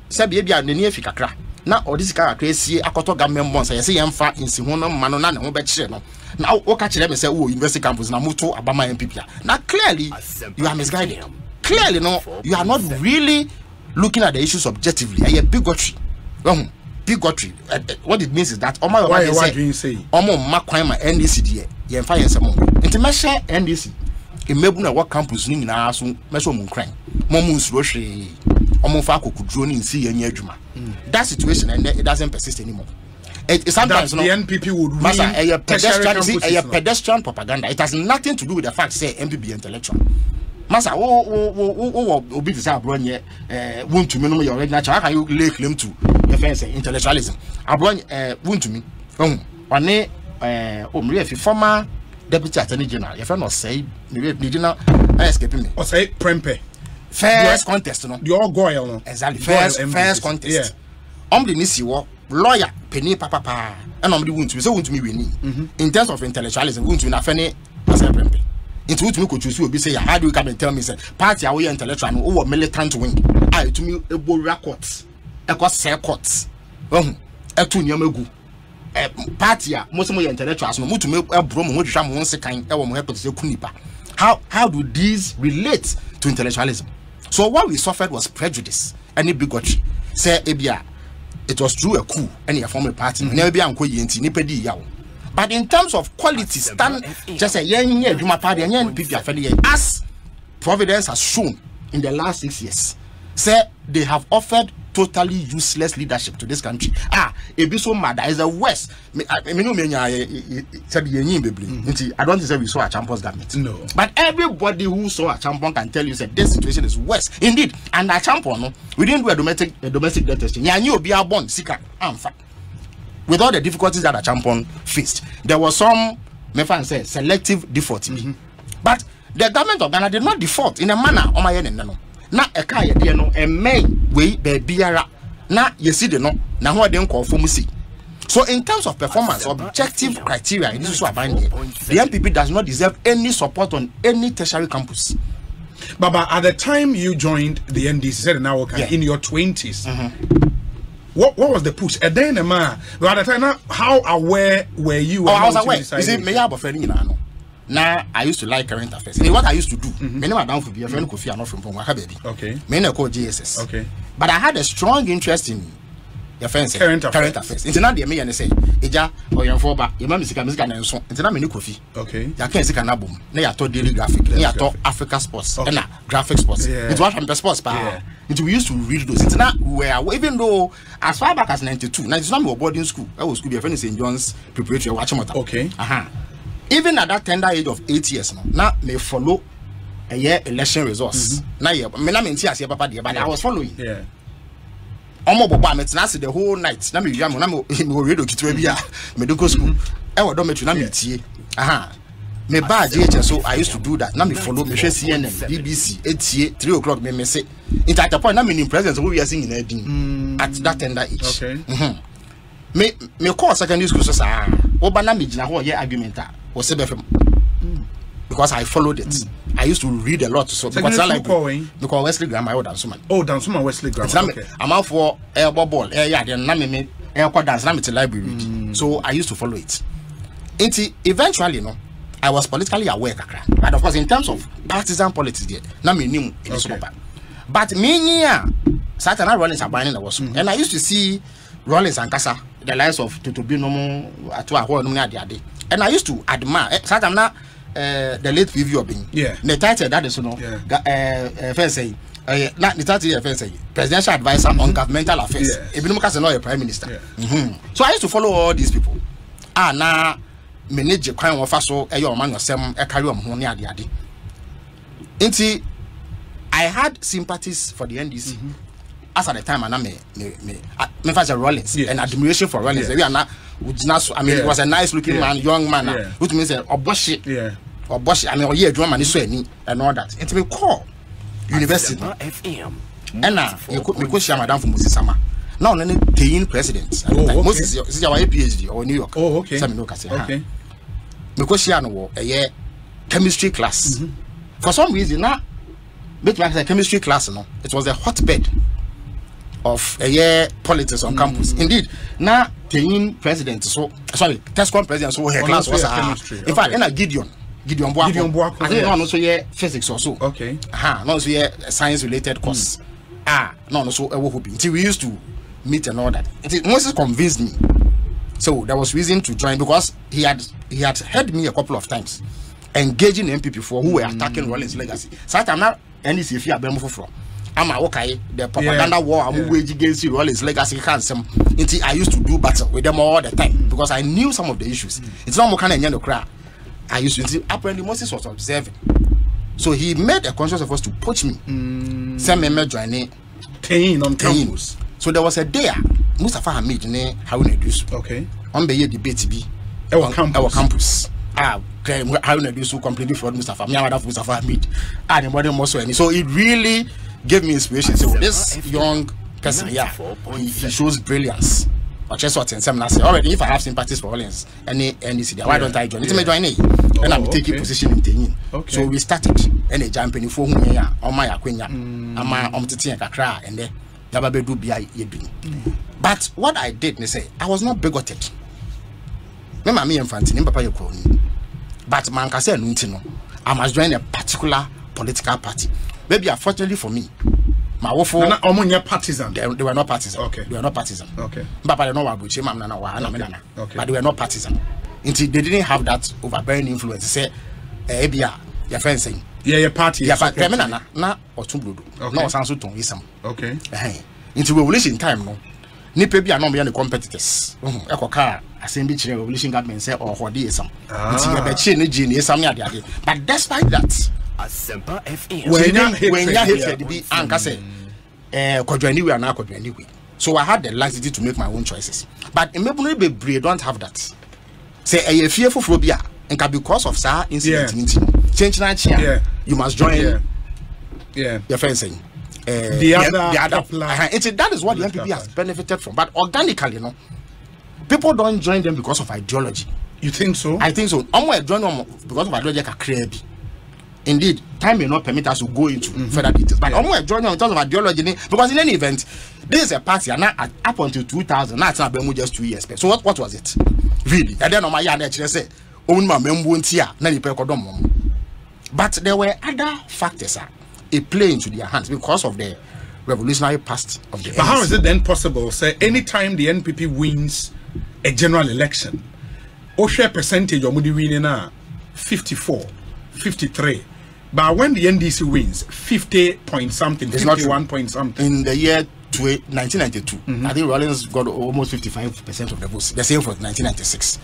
se bia ne ne kakra na odisika kakra esie akoto government bonds ye se yemfa insi ho no ma no na ne ho be kire no na wo ka kire me se wo university campus na moto abama MPP na clearly you are misguided. Clearly no, you are not really looking at the issues objectively. A bigotry. Bigotry. What it means is that why do you say NDC die yemfa yensemo intimation NDC emebu na work campus ni nyina so meso mun kran momu nsuro hwe omofa akokudro ni nsi yanya adwuma. That situation and it doesn't persist anymore. It sometimes the NPP would a pedestrian propaganda. It has nothing to do with the fact say MPP intellectual. Masa obi say abron ye won to me no your original how can you lay claim to defense intellectualism abron won to me one omre fi former Deputy Attorney General, your friend was say, regional escaping me. Or say, Prempe. First contest, no? The all goyle, no? Exactly. First contest. The Nisi war, lawyer, penny papa, and the wound to me, so wound to me winning. In terms of intellectualism, wound to me, Fanny, as a Prempe. Into which me could choose, will be say, how do you come and tell me, say, party away intellectual, or militant wing? I to me, a bull records, a cost circuits. A 2 year party most of my intellectuals no mutu me bromo ho hwehwa mo sekan e wo mo hepo se kunipa. How do these relate to intellectualism? So what we suffered was prejudice and bigotry. Say ebia it was through a coup and a former party na ebia anko yenti ni pedi yawo. But in terms of quality stand just say yen adwuma party yen people afeli as Providence has shown in the last 6 years. Say they have offered totally useless leadership to this country. It be so mad. Is the worst. I don't say we saw a champion's government. No. But everybody who saw a champion can tell you that this situation is worse. Indeed, and a champion, no, we didn't do a domestic death testing. Yeah, you be a born sicker. With all the difficulties that a champion faced, there was some, say, selective default. But the government of Ghana did not default in a manner. Na eka ye de no main we biara na yesi de no na ho de nkofo mu si. So in terms of performance objective criteria in this so abandon the MPP does not deserve any support on any tertiary campus. Baba, at the time you joined the NDC said now in your 20s what was the push and then at the time how aware were you? I was aware. You see me have a friend no. Now I used to like current affairs. And what I used to do, me never down for be a friend Kofi not from Waka baby. Okay. Me na call GSS. Okay. But I had a strong interest in your friends current affairs. Into now the me and say, Eja or your foba, your mom is and so into now many coffee. Okay. Ya can't see an album. They are taught daily graphic. They are taught Africa sports. And graphic sports. It's what from the sports power. Into we used to read those. It's not where even though as far back as 92, 99 we were boarding school. I was school. Your friend is St. John's preparatory watch motor. Okay. Even at that tender age of 8 years now may follow a year election results. Now yeah, me na me nti ase papa de, but I was following. Yeah. Omo boba me tena the whole night. Na me wia mo na me radio kitwe bia medical school. E wo do me tuna me tie. Me ba JHS, so I used to do that. Na me follow me share CNN, BBC, 8 3 o'clock me say. Into at the point na me in presence we are singing at that tender age. Okay. Me call secondary school so sa. Oba na me gina ho ye argument o se befem. Because I followed it. I used to read a lot. So because I like because Wesley Grammar, I would dance man. Oh, dance man Wesley Grammar. Okay. I'm out for air ball. Yeah, then na me air dance. Na me to library. So I used to follow it. Eventually, you know, I was politically aware, but of course, in terms of partisan politics, there, na me knew in the But me, Satan Rollins are buying the was, and I used to see Rollins and Kasa, the likes of Tutubinomo, Atua, and I used to admire Satan na. The late preview of being the title that is first say not the title first say presidential advisor on governmental affairs. Even because I'm not a prime minister. So I used to follow all these people. Now manage crime of so your man was some carry on money at the adi. Until I had sympathies for the NDC. As at the time, I me first Rollins and admiration for Rollins. We are not. I mean, it was a nice looking man, young man, which means a bush. Or bush. I mean, or yeah, drum and and all that. It's me call university. And now you could question Madame from Musisama. Now, only paying presidents. Moses is our PhD or New York. Oh, okay. Okay. Because she had a year chemistry class. For some reason, now, a chemistry class, no, it was a hotbed of a year politics on campus. Indeed, now paying president, so sorry, TESCOM president, so her class was chemistry. In fact, and a Gideon Boako. I think no, also yeah physics also. Okay. No, also yeah science related course. No, also until we used to meet and all that. Moses convinced me. So there was reason to join because he had heard me a couple of times engaging MPP for who were attacking Rollins' legacy. So I'm not any if you are from. I'm okay. The propaganda war I'm waging against Rollins' legacy handsome. Until I used to do battle with them all the time because I knew some of the issues. It's not more kind of cry. I used to apparently Moses was observing. So he made a conscious effort to poach me. Send me joining on campus. So there was a day Mustafa Hamid how we do. Okay. On the debate be our campus. How we do so completely for Mustafa. Me and Mustafa Hamid. And the more so it really gave me inspiration. So this young person, he shows brilliance. Or just what and some say already if I have sympathies for Rollins any city, why don't I join? It's me join and I'm taking position in Tenin. So we started and a jumping for whom on my aquina. I'm teaching a cry and then Yababe do be But what I did, they say I was not bigoted. Remember me and Fantini, Papa Yoko. But man can say I must join a particular political party. Maybe unfortunately for me. My woeful partisan. They were not partisan. Okay. They were not partisan. Okay. But they know what But they were not partisan. Until they didn't have that overbearing influence. Say, Ebia, your friend saying, your party. Yeah, but na or two blue. No, sounds to ism. Okay. Into revolution time, no. Nipe be not be any competitors. Echo car, assembly revolution government say or what ism. Until you change genius, but despite that. When you hate be anchor say anywhere now anyway. So I had the laxity to make my own choices. But in Mebune don't have that. Say a fearful phobia and because of sa incident change you must join your friend saying the other plan. That is what the MPP has benefited from. But organically, you know, people don't join them because of ideology. You think so? I think so. I'm join them because of ideology. Indeed, time may not permit us to go into further details. But I'm going to join you in terms of ideology because in any event, this is a party and up until 2000. Now it's not been just 2 years. So what was it? Really? And then on my yard, actually say, but there were other factors it play into their hands because of the revolutionary past of the But how is it then possible? Say, anytime the NPP wins a general election, or share percentage of Moody winning 54, 53. But when the NDC wins 50 point something, 51 point something. In the year 1992, I think Rawlings got almost 55% of the votes. The same for 1996.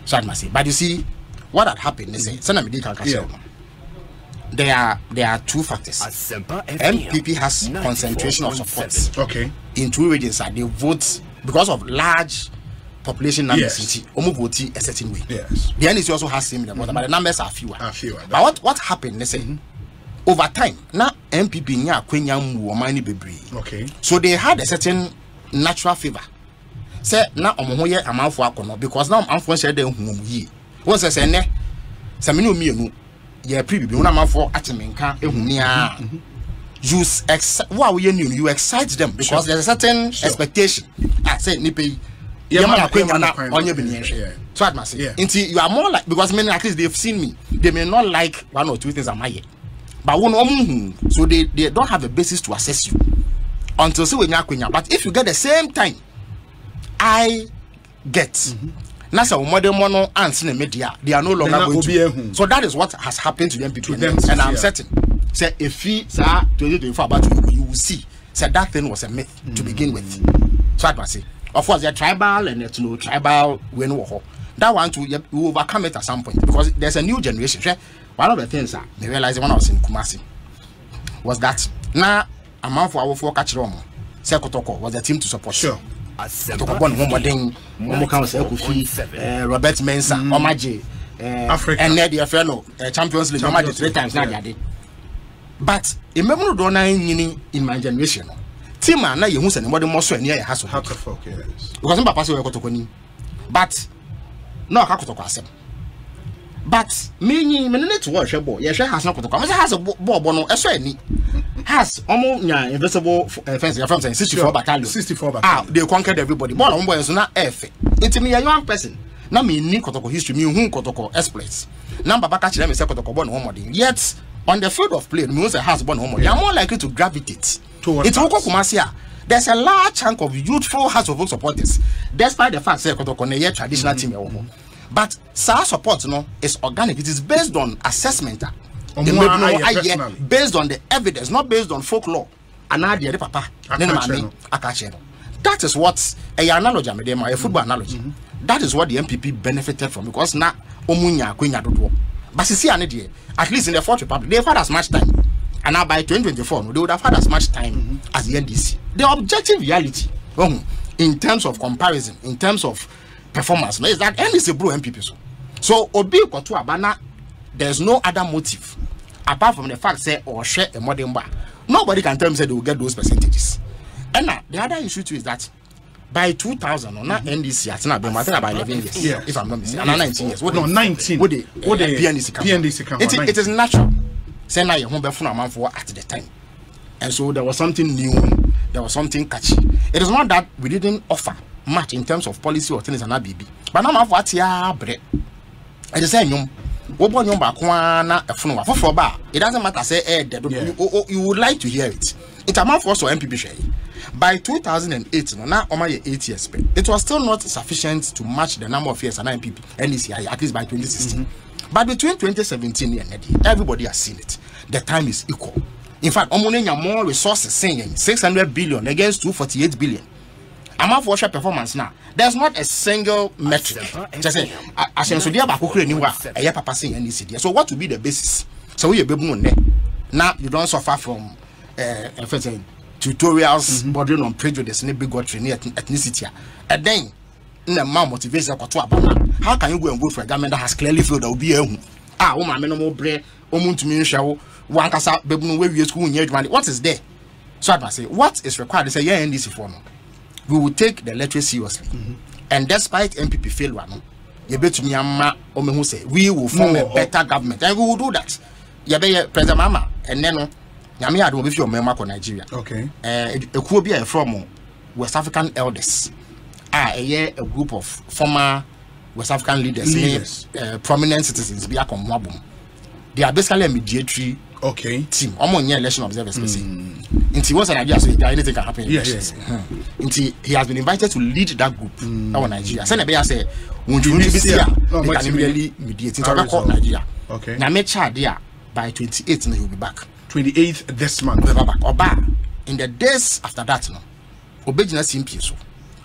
So I must say. But you see, what had happened, they say, there are two factors. MPP has concentration of support. Okay. In two regions, they vote because of large population numbers. Almost vote a certain way. Yes. The NDC also has similar, but the numbers are fewer. But what happened? They say over time now MPP nya kwenya mani bebre. Okay. So they had a certain natural favor. Say na omo ye amanfo akono because now amanfo share dem hu yi. Won say ne se me no mienu ye pre-bibi una amanfo atemenka ehuni a use what we you excite them because there's a certain expectation. I say nipe so I must say, you are more like, because many at least they've seen me, they may not like one or two things I'm here, but one so they don't have a basis to assess you until say when you're. But if you get the same time I get now some modern mono and in the media, they are no longer going to. So that is what has happened to them people, and I'm certain say if he say 2024 about you will see say that thing was a myth to begin with. So I must say, of course, they're tribal and it's no tribal when that one too, you overcome it at some point because there's a new generation. One of the things I realized when I was in Kumasi was that now a month for our four catch room, Sekotoko was the team to support. Sure. Robert Mensa, Omaji, Africa, and Ned Yafeno, Champions League, Omaji 3 times now. But remember, don't I in my generation? Tima na yehu se ne modern more so near your house how to focus because no papa so we kotokoni but no ka kotoko asem but me ne to watch ball ye hwe has no kotoko me has ball no eso ani has omo nya invisible fence from 64 battalion they conquered everybody ball on boy so na efe it me a young person na me ni kotoko history me hu kotoko exploits na baba ka kire me se kotoko ball no modern yet on the field of play me say has ball no modern you are more likely to gravitate it's Kumasi. There's a large chunk of youthful House of Folk supporters, despite the fact that it's a traditional team. But SAR support is organic. It is based on assessment. Based on the evidence, not based on folklore. That is what a analogy, a football analogy. That is what the MPP benefited from because now Omunya Quenya do. But you see, at least in the Fourth Republic, they've had as much time. And now by 2024, they would have had as much time as the NDC. The objective reality, in terms of comparison, in terms of performance, is that NDC bro MPP. So Obi Kotu Abana, there's no other motive apart from the fact say or share a modern bar. Nobody can tell me say they will get those percentages. And now the other issue too is that by 2000 or not NDC has not been about 11 years. If I'm not mistaken, 19 years. No, 19. What the PNDC come? It is natural. Say now you home for at the time, and so there was something new, there was something catchy. It is not that we didn't offer much in terms of policy or things and that baby, but now for tia bread. It is saying you it doesn't matter say you would like to hear it. It's a month for also MPP share. By 2008, now 8 years, it was still not sufficient to match the number of years and MPP NDC at least by 2016. But between 2017 and everybody has seen it. The time is equal. In fact, Omonenya more resources saying 600 billion against 248 billion. Amount for performance now. There's not a single metric. Just say, so what will be the basis? So we now you don't suffer from tutorials bordering on prejudice and bigotry and ethnicity. And then my motivation how can you go and vote for a government that has clearly failed? That will be what is there? So I must say, what is required is a year NDC for no. We will take the electorate seriously, and despite MPP failure, we will form a better government, and we will do that. President Mahama, and then Yami had with your member Nigeria. Okay, it could be from West African elders. A group of former West African leaders. Prominent citizens. They are basically a mediatory team. Election observers. Until once Nigeria say anything can happen. Yes. Until he has been invited to lead that group. Our Nigeria. Say Nigeria say when you be here, they can immediately mediate into Nigeria. Okay. Now make sure there by 28th he will be back. 28th this month. Oba in the days after that no. Obejina simply so.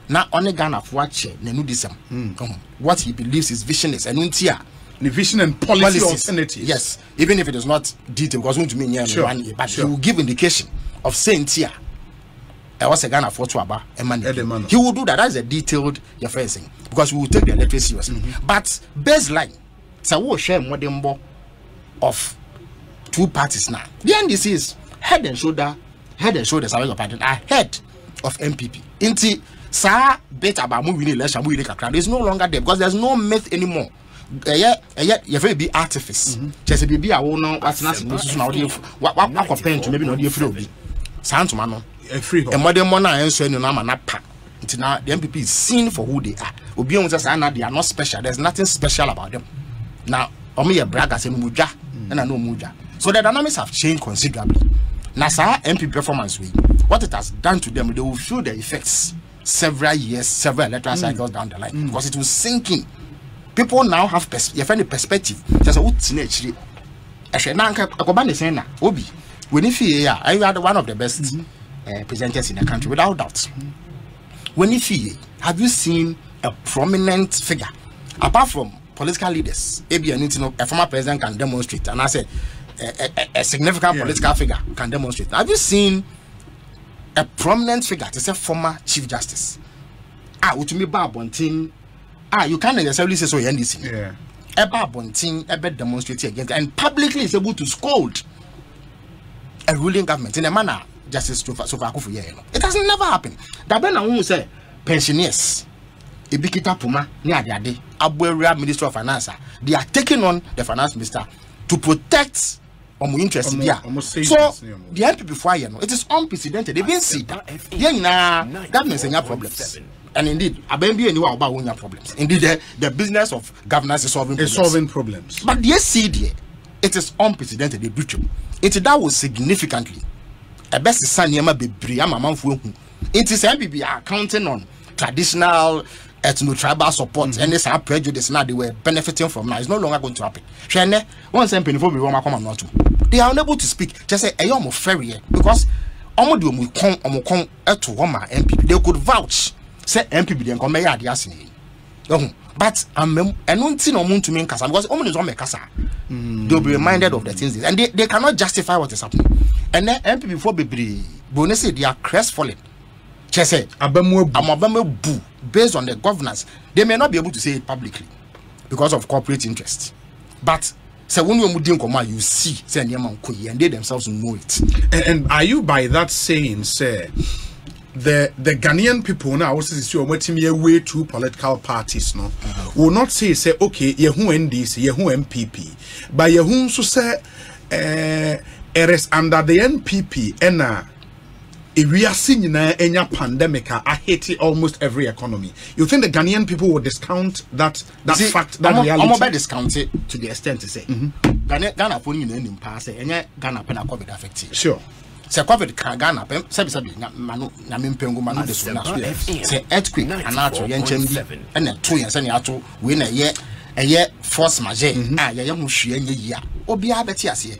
Now only Ghana for watch Nenu Disem. What he believes his vision is and untia. The vision and policy alternatives. Yes, even if it is not detailed, because going to mean one year, but he will give indication of saying tia. I was a Ghana for Tuaba and he will do that as a detailed your phrasing because we will take the electorate seriously. But baseline, so we'll share more than more of two parties now. The NDC is head and shoulders ahead of MPP. Inti sa bet about moving election, there's no longer there because there's no myth anymore. You very be artifice. Just be a owner. What's not supposed to know? What compare to maybe not your free. Sound to man. A free. And modern money and so you know man pa. Now the MPP is seen for who they are. Obi on just they are not special. There's nothing special about them. Now, omi a bragger say muja and I know muja. So the dynamics have changed considerably. Now, sir, MP performance way. What it has done to them, they will feel the effects several years, several electoral cycles down the line because it will sink in. People now have perspective. Just what's actually. Actually, now Akobane saying na Obi. When if you are one of the best presenters in the country, without doubt. When if you have you seen a prominent figure apart from political leaders? Maybe a former president can demonstrate, and I said a significant political figure can demonstrate. Have you seen a prominent figure? To say former chief justice. Utumi Babontin. You can't necessarily say so. Yeah. Eba Bonting, Eba demonstrating against, and publicly is able to scold a ruling government in a manner justice so far. It has never happened. That when I say pensioners, Ibikita Puma, Niadiade, Aburia Minister of Finance, they are taking on the finance minister to protect interest. So the MPP before it is unprecedented. They didn't see that. Governments have problems. And indeed, Abembi and about winning problems. Indeed, the business of governance is solving problems. But the SCD, it is unprecedented. The breach. That was significantly. A best son Yama be Briama Manfu. It is MPP are counting on traditional ethno-tribal support and this are prejudice now they were benefiting from now. It's no longer going to happen. Shane, once MPP before we want to come not to. They are unable to speak. Just say a young ferry because MPP they could vouch. Say MPP then come here adiasini. But anunti no muntu mean kasa because omo is on kasa. They'll be reminded of the things and they cannot justify what is happening. And then MPP before be bonus they are crestfallen. Just say abemu bu based on the governance. They may not be able to say it publicly because of corporate interest. But say when you mudin koma you see say nyama nkoyi and they themselves know it. And are you by that saying say the Ghanaian people now also see a way to political parties no will not say okay yehu NDC yehu MPP but yehu so say it is under the NPP and if we are seeing a pandemic I hate it almost every economy. You think the Ghanaian people will discount that fact that reality? I'm about discount it to the extent to say Ghana put in any pass and Ghana pen COVID affected. Sure. Say COVID can Ghana sabi manu na mimpengu manu de so na say earthquake anato yenchembi and 2 years and ato we na ye force majeure ye hu hwe anye yi a obi abeti ase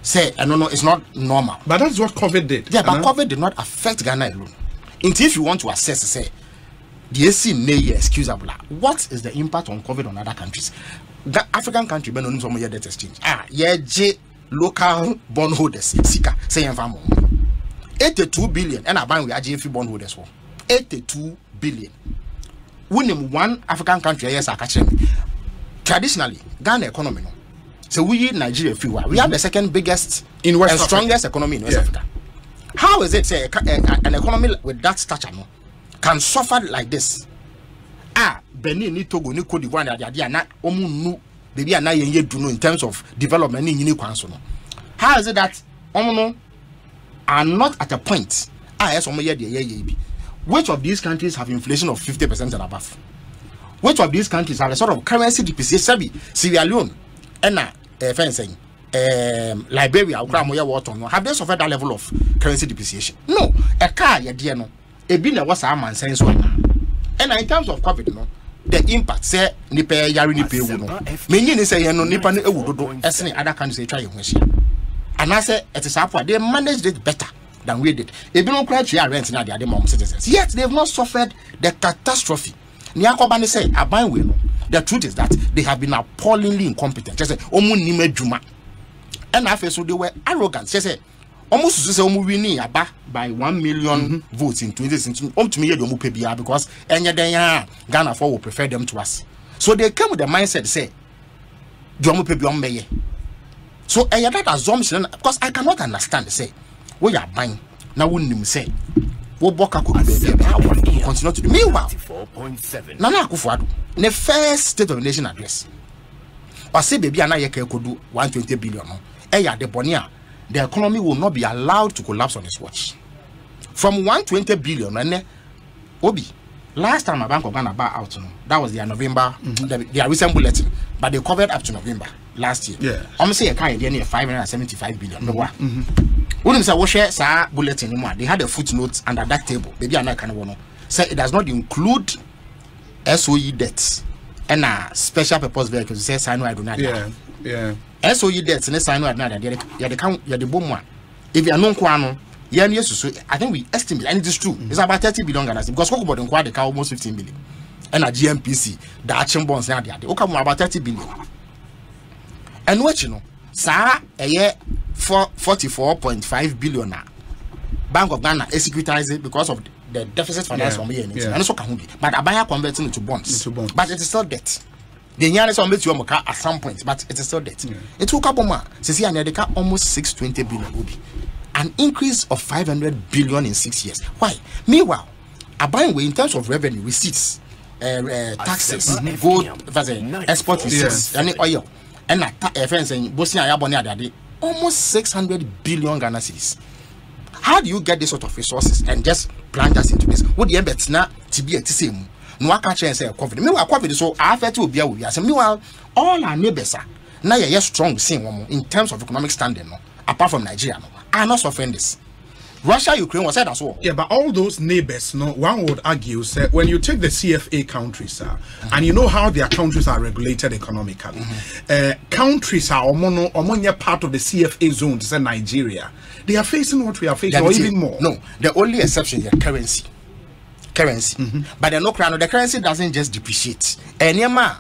say no it's not normal. But that's what COVID did. Yeah, but COVID did not affect Ghana alone. If you want to assess say the AC nay excusable, what is the impact on COVID on other countries? The African country ben on some debt exchange. Local bondholders, Sika, say 82 billion, and I buy we are JFE bondholders for 82 billion. When one African country, yes, I catch them. Traditionally, Ghana economy, no. So we Nigeria free. We have the second biggest in West and strongest economy in West Africa. How is it say an economy with that stature no can suffer like this? Benin ni Togo ni Cote d'Ivoire they are not omunu baby are not yet do know in terms of development in Kwanso. How is it that are not at a point? Which of these countries have inflation of 50% and above? Which of these countries have a sort of currency depreciation? Sierra Leone, fencing, Liberia have they suffered that level of currency depreciation? No. A car no ebina was a man sense one. And in terms of COVID, no, the impact say nipa yari nipa ewu no. Many ni say no nipa no ewu dodo. Esne other countries try ehwe. And I say it is happen they managed it better than we did. Ebino cry chia rent na their mom citizens. Yet they have not suffered the catastrophe. Niakobani say aban we no. The truth is that they have been appallingly incompetent. Just say omu ni medjuma. And I feel so they were arrogant. She said, almost to say, winning by 1 million votes in 2016. To me, because any day Ghana will prefer them to us. So they came with the mindset, say, so I that assumption, because I cannot understand, say, we are buying. Now, wouldn't say, what Boka could be continue to do. Meanwhile, Nana Akufo-Addo, in the first State of the Nation address, or say, baby, I could do 120 billion. The economy will not be allowed to collapse on its watch. From 120 billion, and Obi, last time a Bank of Ghana bought out, that was their November, their recent bulletin, but they covered up to November last year. Yeah. I'm saying a kind of 575 billion. When we share bulletin anymore, they had a footnote under that table. Maybe I can say it does not include SOE debts and special purpose vehicles. Say I do not. Yeah. SOE debts and sign another. You're the boom one. If you are non quano, I think we estimate, and it is true, it's about 30 billion Ghana because Cocoa and Quad almost 15 billion. And a GMPC, the action bonds now, they come about 30 billion. And what you know, sir, a year for 44.5 billion now. Bank of Ghana securitize it because of the deficit finance from here. And also can be. But a buyer converting into bonds. But it is still debt. The yen is on at some point, but it is still debt. It took up almost 620 billion. An increase of 500 billion in 6 years. Why? Meanwhile, a buying way in terms of revenue, receipts, taxes, gold, export receipts, and oil, and friends in Bosnia almost 600 billion Ghana cedis. How do you get this sort of resources and just plunge us into this? What the embeds now to be at the same? No, I can't say COVID. Meanwhile, COVID so I felt to be a way. Meanwhile, all our neighbors are now you're strong in terms of economic standing, apart from Nigeria, are not suffering this. Russia, Ukraine was said as well. Yeah, but all those neighbors, one would argue, say, when you take the CFA countries, and you know how their countries are regulated economically, countries are among part of the CFA zone, say Nigeria. They are facing what we are facing, or even more. No, the only exception is currency. But the currency doesn't just depreciate. The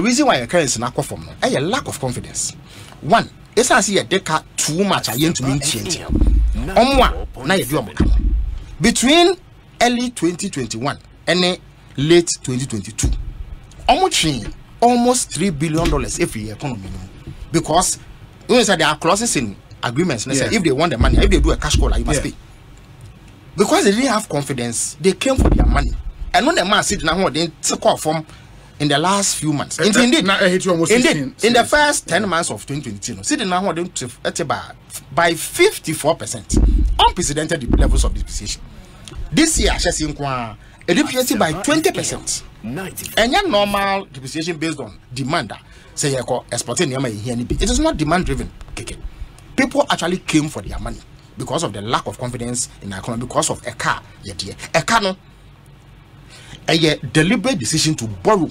reason why your currency not from is a lack of confidence. One, it's as if they cut too much to maintain. Between early 2021 and late 2022, almost $3 billion every year economy. Because there are clauses in agreements. If they want the money, if they do a cash call, you must pay. Because they didn't have confidence, they came for their money. And when the man said now they took off from in the last few months. Indeed, in the first 10 months of 2022, see now by 54%, unprecedented levels of depreciation. This year, it depreciated by 20%. And your normal depreciation based on demand. Say exporting it is not demand driven. People actually came for their money because of the lack of confidence in the economy, because of a car. A deliberate decision to borrow.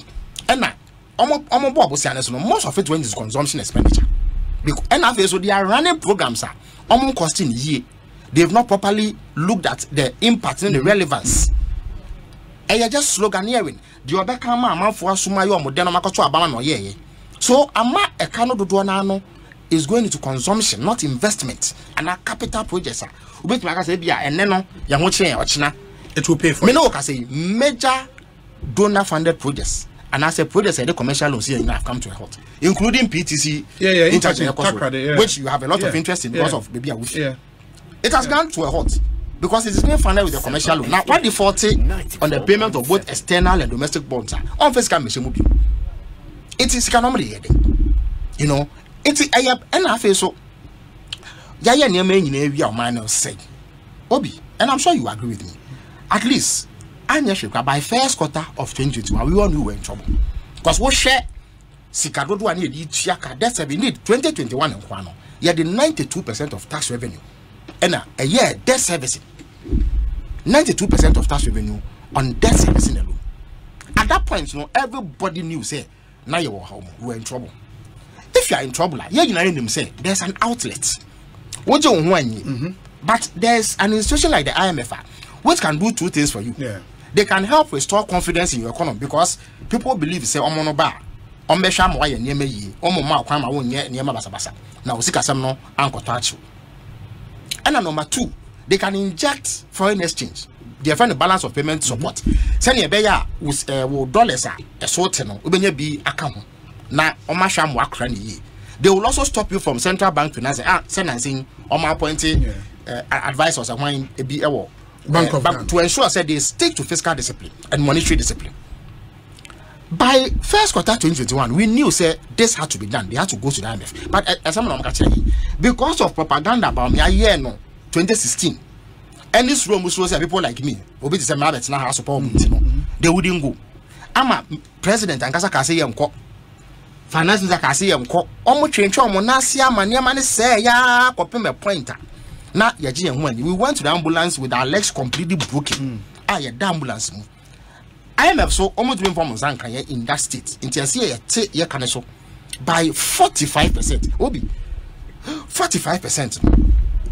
And now, most of it went into consumption expenditure. And so they are running programs almost costing a year. They have not properly looked at the impact and the relevance. And you're just sloganeering. The other camera for Sumayo Modena Makoto Abama no ye. So ama a cano do duanano is going into consumption, not investment. And a capital projects. Ubet Magasebia and Neno Yamoche or China. It will pay for me. No, I say major donor funded projects. And as a project, the commercial loans here have come to a halt, including PTC, which you have a lot of interest in because of maybe a wish. It has gone to a halt because it is being funded with the commercial loan. Now, what defaulting on the payment of both external and domestic bonds on fiscal mission? It is economically, you know. It is and I feel so. Yaya near we are minors say, Obi, and I'm sure you agree with me. At least. And by first quarter of 2021, we all knew we were in trouble. Because we share Sikadodo and the Chiaka, that's a need 2021 and Kwano. You had the 92% of tax revenue. And a year debt servicing. 92% of tax revenue on debt servicing alone. At that point, everybody knew, say, now you're home, we're in trouble. If you are in trouble, you know them say there's an outlet. What you want, but there's an institution like the IMF which can do two things for you. Yeah. They can help restore confidence in your economy because people believe say omo ba ombesha mo aye niema yi omo ma kwan ma wonye niema basabasa na osikasem no ankoto achi. And number 2, they can inject foreign exchange. They find a balance of payment support. Send ye beya with dollars a sort no ubenya bi aka ho na omasha mo akra ni yi. They will also stop you from central bank financing saying omo appointing advisors and when e bi ewo Bank of Ghana to ensure that they stick to fiscal discipline and monetary discipline. By first quarter 2021, we knew this had to be done. They had to go to the IMF. But as someone because of propaganda about me, 2016, and this room was people like me, they wouldn't go. I'm a president and Kasa finance almost change Monasia Maniamani say ya pointer. Now, when we went to the ambulance with our legs completely broken, the ambulance. I am so almost doing from Zanka in that state. Until I see by 45%. Obi 45%.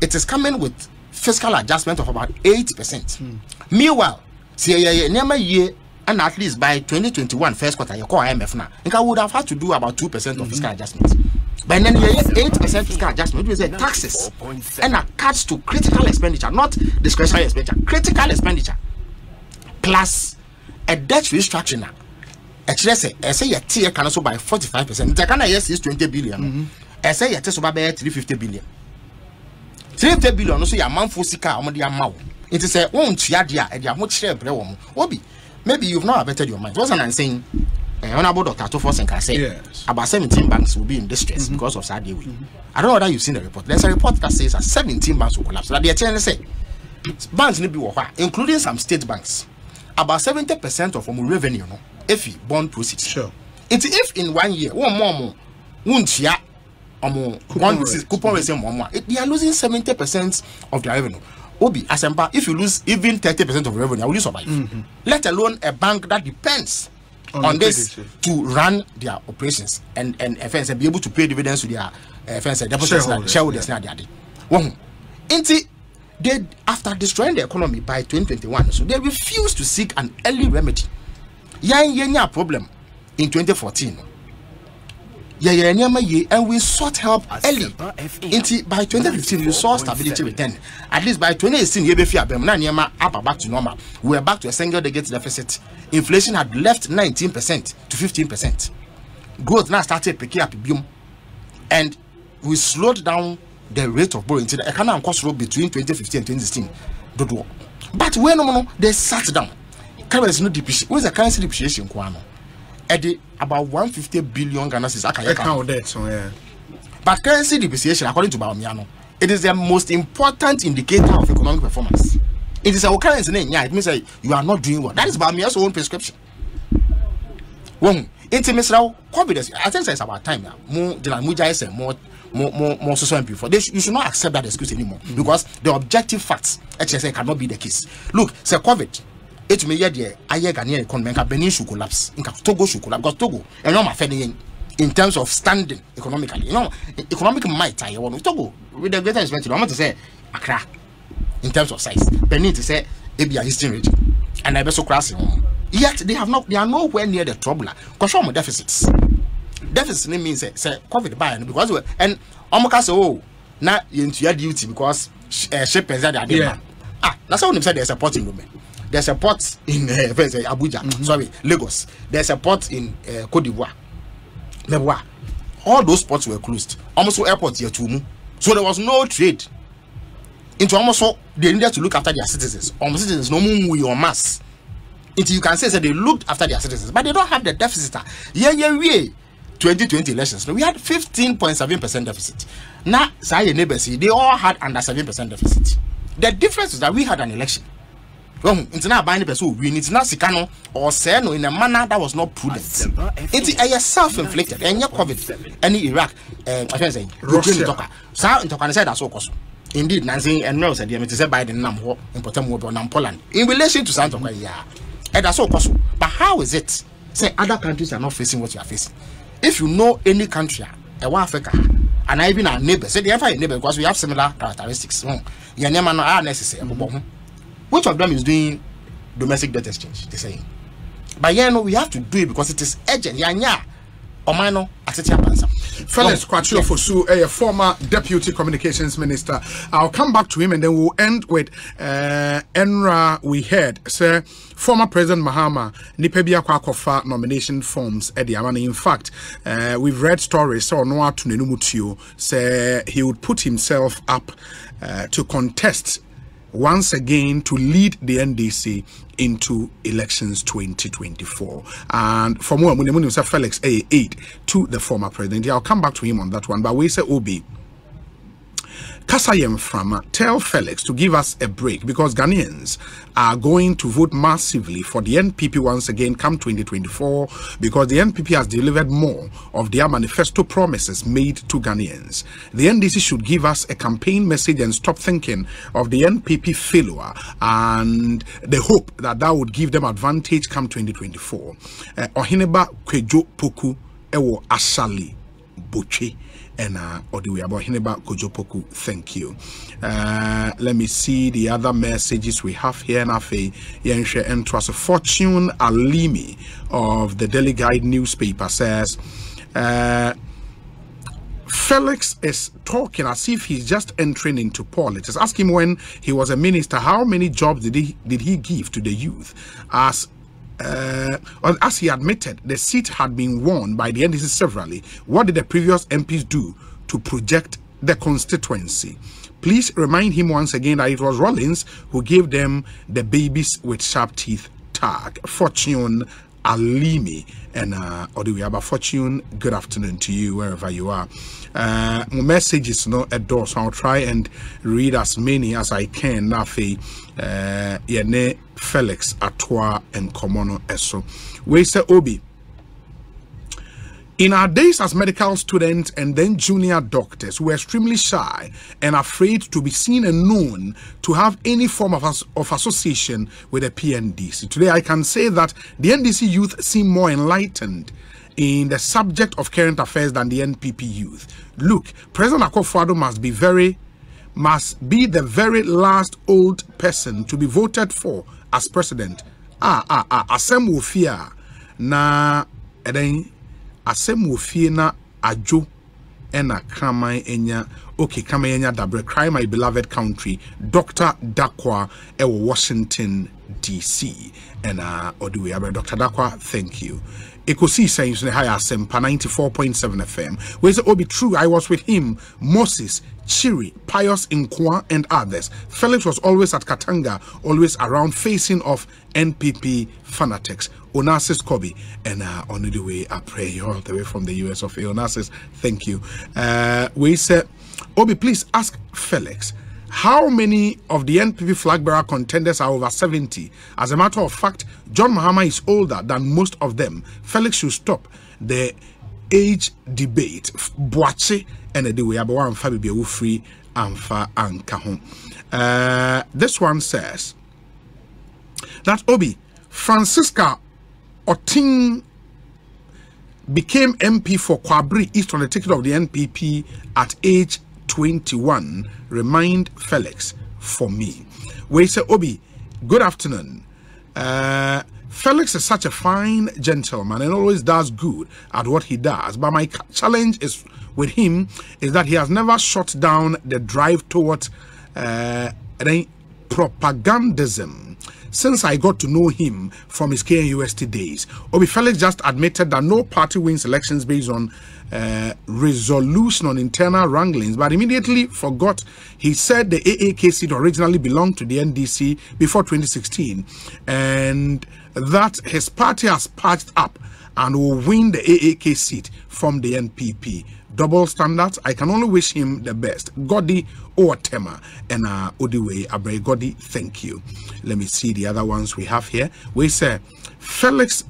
It is coming with fiscal adjustment of about 8%. Meanwhile, see near year and at least by 2021 first quarter, you call IMF now. I would have had to do about 2% of fiscal adjustment. But then you get 8% fiscal adjustment, which is taxes and a cuts to critical expenditure, not discretionary expenditure, critical expenditure, plus a debt restructuring. Actually, I say your tier can also by 45%. The kind of yes is 20 billion. I say your test about 350 billion. 350 billion also your man for sika or your mouth. It is a own chiadia and your much share bread. Maybe you've not abated your mind. Wasn't I saying? Honorable Dr. Tofos and say about 17 banks will be in distress because of Saudi. I don't know whether you've seen the report. There's a report that says that 17 banks will collapse. That they are trying to say banks need to be including some state banks. About 70% of our revenue, if you bond proceeds. Sure. It's if in 1 year, one more, coupon receive more. They are losing 70% of their revenue. Obi, Asempa, if you lose even 30% of revenue, how will you survive? Let alone a bank that depends on this to run their operations and be able to pay dividends to their depositors, shareholders. They after destroying the economy by 2021, so they refused to seek an early remedy. Yanya problem in 2014. And we sought help early. By 2015, we saw stability return. At least by 2018, back to normal. We were back to a single-digit deficit. Inflation had left 19% to 15%. Growth now started picking up, and we slowed down the rate of borrowing. The economic cost rose between 2015 and 2016. But when they sat down, currency no depreciation. What is the currency depreciation? About 150 billion Ghana cedis. But currency depreciation, according to Baumiano, it is the most important indicator of economic performance. It is our currency name. Yeah, it means that you are not doing well. That is Baumiano's own prescription. COVID, I think it's about time now. More social and before. You should not accept that excuse anymore because the objective facts actually cannot be the case. Look, say COVID. It may yet Ghanaian economy Benin should collapse. Togo should collapse because Togo and not my in terms of standing economically. Economic might Togo with the greater expense. I want to say Accra in terms of size. Benin to say Abia Eastern region and I be so crossing. Yet they are nowhere near the trouble. Because some deficits. Deficit means say COVID buy because and Omoka say now into your duty because shippers are there. That's how they say there's a port in Rome. There's a port in Abuja, sorry, Lagos. There's a port in Cote d'Ivoire. All those ports were closed. Almost all airports here too. So there was no trade. Into almost all, they needed to look after their citizens. Almost citizens no more or mass. Into you can say that they looked after their citizens, but they don't have the deficit. 2020 elections. We had 15.7% deficit. Now, say your neighbors, they all had under 7% deficit. The difference is that we had an election. It's not buying the person win, it's not Sicano or Seno in a manner that was not prudent. It's a self-inflicted, and your COVID, any Iraq, I can say, Russia. So, in Tokan said that's all cost. Indeed, Nancy and Rose said, it is by the number in Potem Poland in relation to Santa Maria. And that's all cost. But how is it? Say other countries are not facing what you are facing. If you know any country, Africa, and even our neighbors, say they have a neighbor because we have similar characteristics. Your name are necessary. Which of them is doing domestic debt exchange? They say. But we have to do it because it is urgent. Omano, Felix Kwakye Ofosu, a former Deputy Communications Minister. I'll come back to him and then we'll end with Enra. We heard, sir, former President Mahama, Nipebia Kwakofa nomination forms at the Amani. In fact, we've read stories, so Noah Tunenumutio, say he would put himself up to contest once again to lead the NDC into elections 2024. And for more, when say Felix A8 to the former president, I'll come back to him on that one. But we say Obi Kasayem Frama, tell Felix to give us a break because Ghanaians are going to vote massively for the NPP once again come 2024 because the NPP has delivered more of their manifesto promises made to Ghanaians. The NDC should give us a campaign message and stop thinking of the NPP failure and the hope that that would give them advantage come 2024. Ohineba Kwejo Poku Ewo Asali Boche. And Odiwe about Hineba Kojopoku, thank you. Let me see the other messages we have here. Nafe Yenshe Entras Fortune Alimi of the Daily Guide newspaper says Felix is talking as if he's just entering into politics. Ask him when he was a minister, how many jobs did he give to the youth? As he admitted, the seat had been won by the NDC severally. What did the previous MPs do to project the constituency? Please remind him once again that it was Rollins who gave them the babies with sharp teeth tag. Fortune Alimi and Odiwe Fortune, good afternoon to you wherever you are. Messages no a door, so I'll try and read as many as I can. Nafi Yene Felix Atwa and Komono Eso. We say Obi. In our days as medical students and then junior doctors, we were extremely shy and afraid to be seen and known to have any form of association with the PNDC. Today, I can say that the NDC youth seem more enlightened in the subject of current affairs than the NPP youth. Look, President Akufo-Addo must be the very last old person to be voted for as president. Asem wofia na eden asem wofie na ajo ena kraman enya okay kraman enya dabre cry my beloved country Dr. Dakwa ewo Washington DC and Odiwe Abre Dr. Dakwa, thank you. Ekosiisen is high Asempa 94.7 FM. Where is it Obi true? I was with him, Moses, Chiri, Pius Nkwa, and others. Felix was always at Katanga, always around facing off NPP fanatics. Onassis Kobe and on the way I pray you all the way from the US of Onassis. Thank you. We said Obi, please ask Felix. How many of the NPP flag bearer contenders are over 70? As a matter of fact, John Mahama is older than most of them. Felix should stop the age debate. Boache and the way about Fabi be free and fa and kahon. This one says that Obi Francisca Oting became MP for Kwabri East on the ticket of the NPP at age 21. Remind Felix for me. We say Obi, good afternoon. Felix is such a fine gentleman and always does good at what he does. But my challenge is with him is that he has never shut down the drive towards propagandism. Since I got to know him from his KNUST days, Obi Felix just admitted that no party wins elections based on resolution on internal wranglings, but immediately forgot he said the AAK seat originally belonged to the NDC before 2016 and that his party has patched up and will win the AAK seat from the NPP. Double standards. I can only wish him the best. Godi Oatema and Odiwe Abre Godi, thank you. Let me see the other ones we have here. We say Felix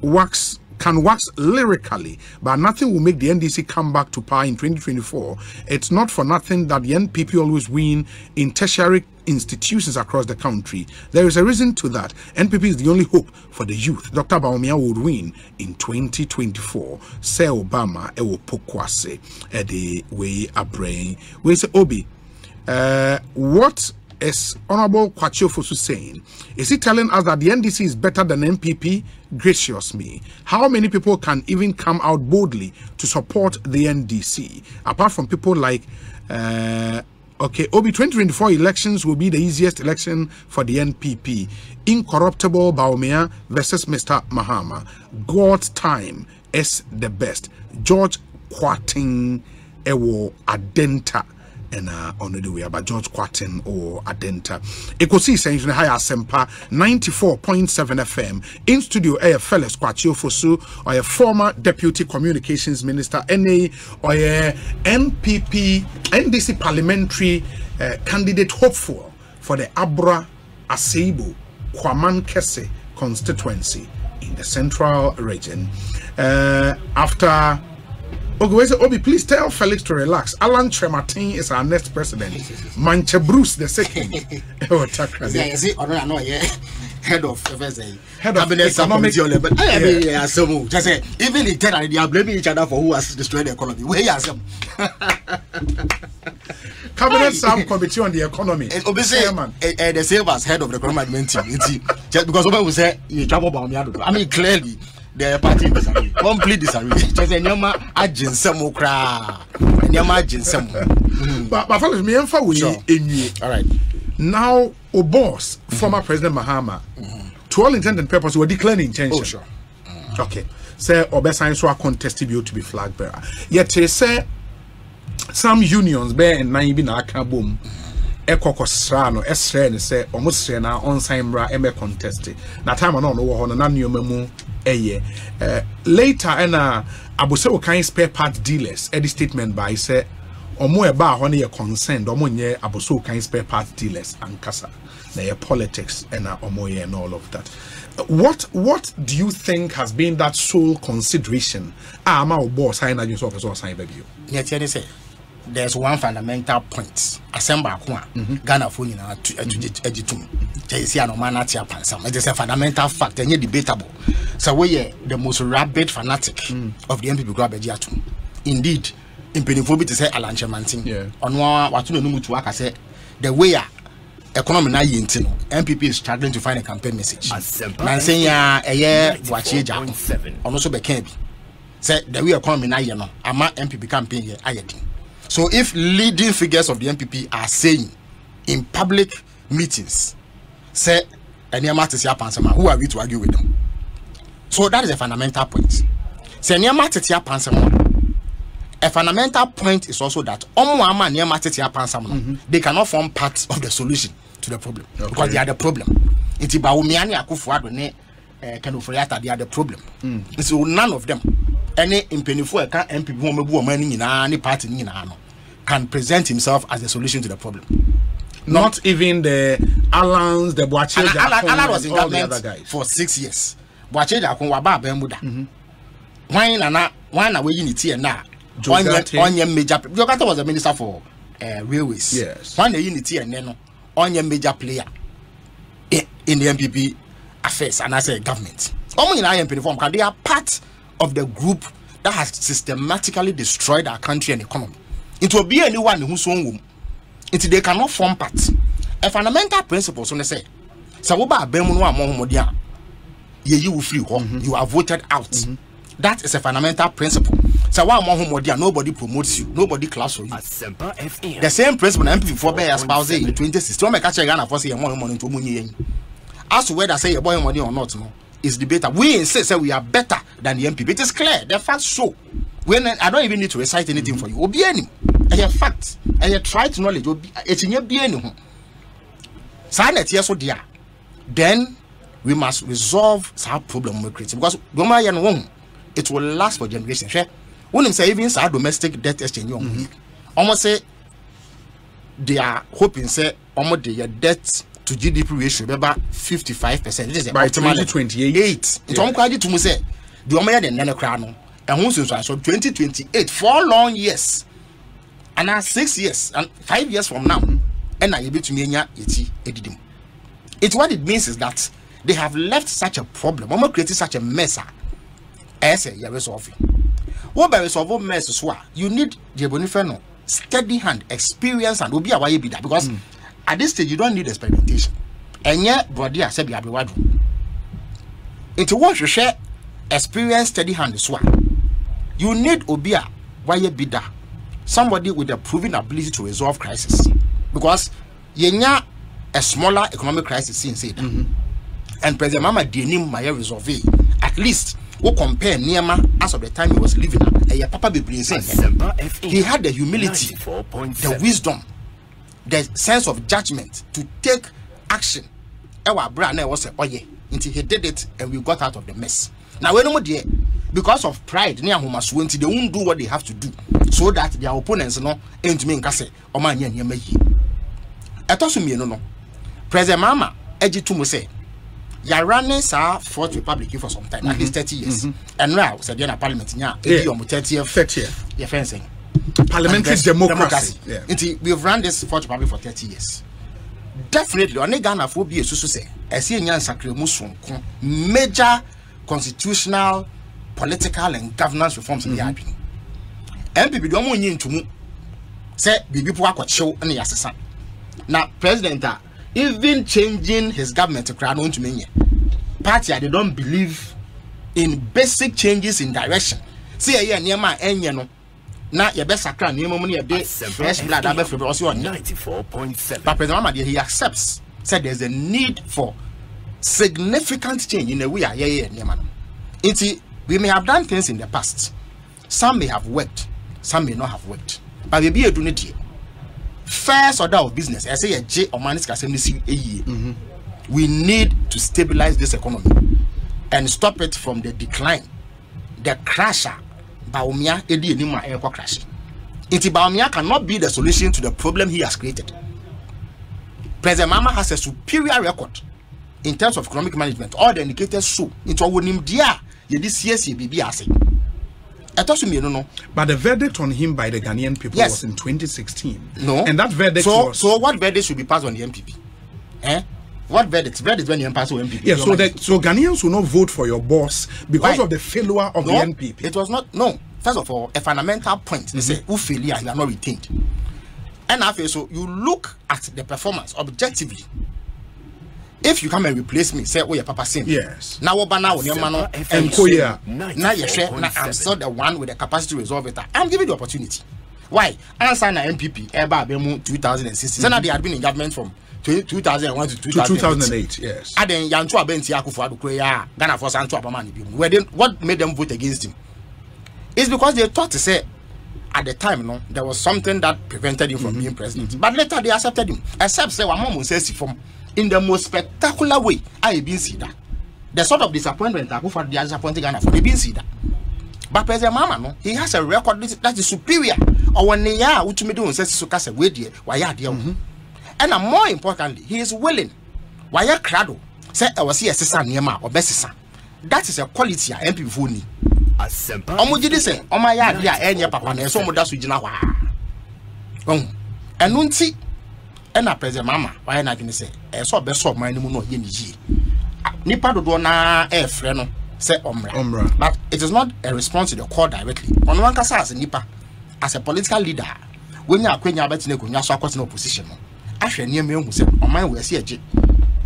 can wax lyrically, but nothing will make the NDC come back to power in 2024. It's not for nothing that the NPP always win in tertiary institutions across the country. There is a reason to that. NPP is the only hope for the youth. Dr. Baumia would win in 2024. Say Obama, ewo pokwase, the way abrain. We say Obi, what is Honorable Kwakye Ofosu saying? Is he telling us that the NDC is better than NPP? Gracious me. How many people can even come out boldly to support the NDC? Apart from people like okay, Obi, 2024 elections will be the easiest election for the NPP. Incorruptible Baumia versus Mr. Mahama. God's time is the best. George Kwatin Ewo Adenta. And on the way about George Kwatin or Adenta. Ekosiisen in higher Sempa 94.7 FM. In studio a Felix Kwakye Ofosu, or a former deputy communications minister, NA or a NPP NDC parliamentary candidate hopeful for the Abra Aseibo Kwaman Kese constituency in the central region. After Obi, please tell Felix to relax. Alan Trematin is our next president. Manche Bruce the second. Head of economic. Just say, even internally, they are blaming each other for who has destroyed the economy. Where are some? Cabinet subcommittee on the economy. The same as head of the economic team. Just because someone will say you trouble about me. I mean, clearly. The party disagree. Complete disagree. Just a nyama aginsem okra. Nyama aginsem. But follow me and we all right. Now, boss, former President Mahama, to all intents and purposes, were declaring intention. Oh, sure. Okay. Say Obesan so contested you to be flag bearer. Yet they say some unions bear and nine bin akabum. Ekokosrano esre say almost na on Simbra eme contested. Na time on na new memu. Later, Abuse Okan spare part dealers. Edit statement by say, Omo eba honey a concerned, Omo nye Abuse Okan spare part dealers and kasa. They politics and Omoye and all of that. What do you think has been that sole consideration? Ma obo sign that you saw so sign baby. Yet say there's one fundamental point. Assemble Ghana phone in editum. It is a fundamental fact and yet debatable. So we the most rabid fanatic of the NPP grab Ejiatum. Indeed, in Penifobit to say Alan Chemanting. On what you know to work, I say the way economy na yintino. NPP is struggling to find a campaign message. Man saying a year watcheja on also be can be. Say the way economy na yeno, ama NPP campaign here ayedin. So if leading figures of the NPP are saying in public meetings, say who are we to argue with them? So that is a fundamental point. Say a fundamental point is also that they cannot form part of the solution to the problem because they are the problem. They are the problem. So none of them, any MP party can present himself as the solution to the problem. Not even the Alans, the Boache. Alan was in government for 6 years. Boache Jakon waba bemuda. Why na we unity and na? One major. Jogata was a minister for railways. Yes. One unity and then on major player in the NPP affairs and as a government. Only in IMP form they are part of the group that has systematically destroyed our country and economy. It will be anyone who's own. They cannot form part. A fundamental principle, so they say, Sawoba Bemuno Mohamodia, you will free home, you are voted out. That is a fundamental principle. Sawa Mohamodia, nobody promotes you, nobody class for you. The same principle MP for Bear espoused in 2016. Make a Ghana for say more money to money. As to whether say a boy money or not, no, is debatable. We insist that we are better than the MPP. It is clear, the facts show. When I don't even need to recite anything for you. Obi any. I have facts. I have tried to knowledge. It's in your being. Silent yes or dear. Then we must resolve our problem we create because it will last for generations. When him say even our domestic debt exchange, almost say they are hoping say almost their debt to GDP ratio be about 55%. This is by 2028. It's almost to me say the omaya the nana crown and who so 2028 4 long years and now 6 years and 5 years from now and now you be to me edidim. It's what it means is that they have left such a problem, almost created such a mess as a resolving. What by resolve mess is what you need the bonifeno steady hand, experience, and will be a way be that because at this stage you don't need experimentation. And yet, body I said, into what you share experience, steady hand is what you need. Obia why be that somebody with a proven ability to resolve crisis because yenya a smaller economic crisis since it and President Mahama didn't resolve it. At least we compare Niama as of the time he was living at Papa be saying he had the humility, the wisdom, the sense of judgment to take action. Our brand was until he did it and we got out of the mess. Now we know there because of pride, they won't do what they have to do so that their opponents no ain't me nkase o ma nya nyama yi. Etoso mienu no. President Mahama eji to say ya running sa fourth republic for some time, at least 30 years. And now said na parliament nya e on 30th. Your fencing. Parliamentary democracy. Yeah. We've run this fourth republic for 30 years. Definitely on Ghana for be so say ese nya nsakre sonko major constitutional, political and governance reforms in the happening. MPP don't want you to say people are quite show and assassin. Now president even changing his government to crown on to me party they don't believe in basic changes in direction. See a year near my no now your best crown near money a day fresh blood also on 94.7. But President Mahama he accepts said there's a need for significant change in the way near man. We may have done things in the past. Some may have worked, some may not have worked. But we be a donate first order of business. I say a J or man's we need to stabilize this economy and stop it from the decline. The crasher, Baumia, Edi Nima air crash. Baumia cannot be the solution to the problem he has created. President Mahama has a superior record in terms of economic management. All the indicators show into our name dear. This but the verdict on him by the Ghanaian people was in 2016. No, and that verdict was so what verdict should be passed on the MPP? What verdict? Verdict when you pass on MPP. Yeah, so Ghanaians will not vote for your boss because of the failure of the MPP. It was not. No, first of all, a fundamental point. They say, "Who failure you are not retained." And after so you look at the performance objectively. If you come and replace me, say, oh, your papa sing. Yes. Now, what now? And Koya. Now you share. Now I'm still the one with the capacity to resolve it. I'm giving the opportunity. Why? Answer na MPP. Eba bemu 2016. So now they had been in government from 2001 to 2008. Yes. And then Yanchu Abenti Akufo-Addo Koya Ghana for Sancho Abamani bimu. What made them vote against him? It's because they thought to say at the time, no, there was something that prevented him from being president. But later they accepted him. Except say Wamon says from. In the most spectacular way, I been see that. The sort of disappointment I go for the disappointing Ghana for, they been see that. But President Mahama, no, he has a record that is superior. Or when they are, which me do says so cast away there, why are there? And more importantly, he is willing. Why are crado? Say I was here, sister Niema or best son. That is a quality I MP for me. Omujidi say, oh my yard, yeah, and your papa, and so much that's with Jina. And Nunti. And na President Mahama, why not going to say, I saw best of my no yen. Nipa do na freno say omra. But it is not a response to the call directly. On one case as Nipa, as a political leader, when you are going to be in opposition, I near me who said, on my way, see a J.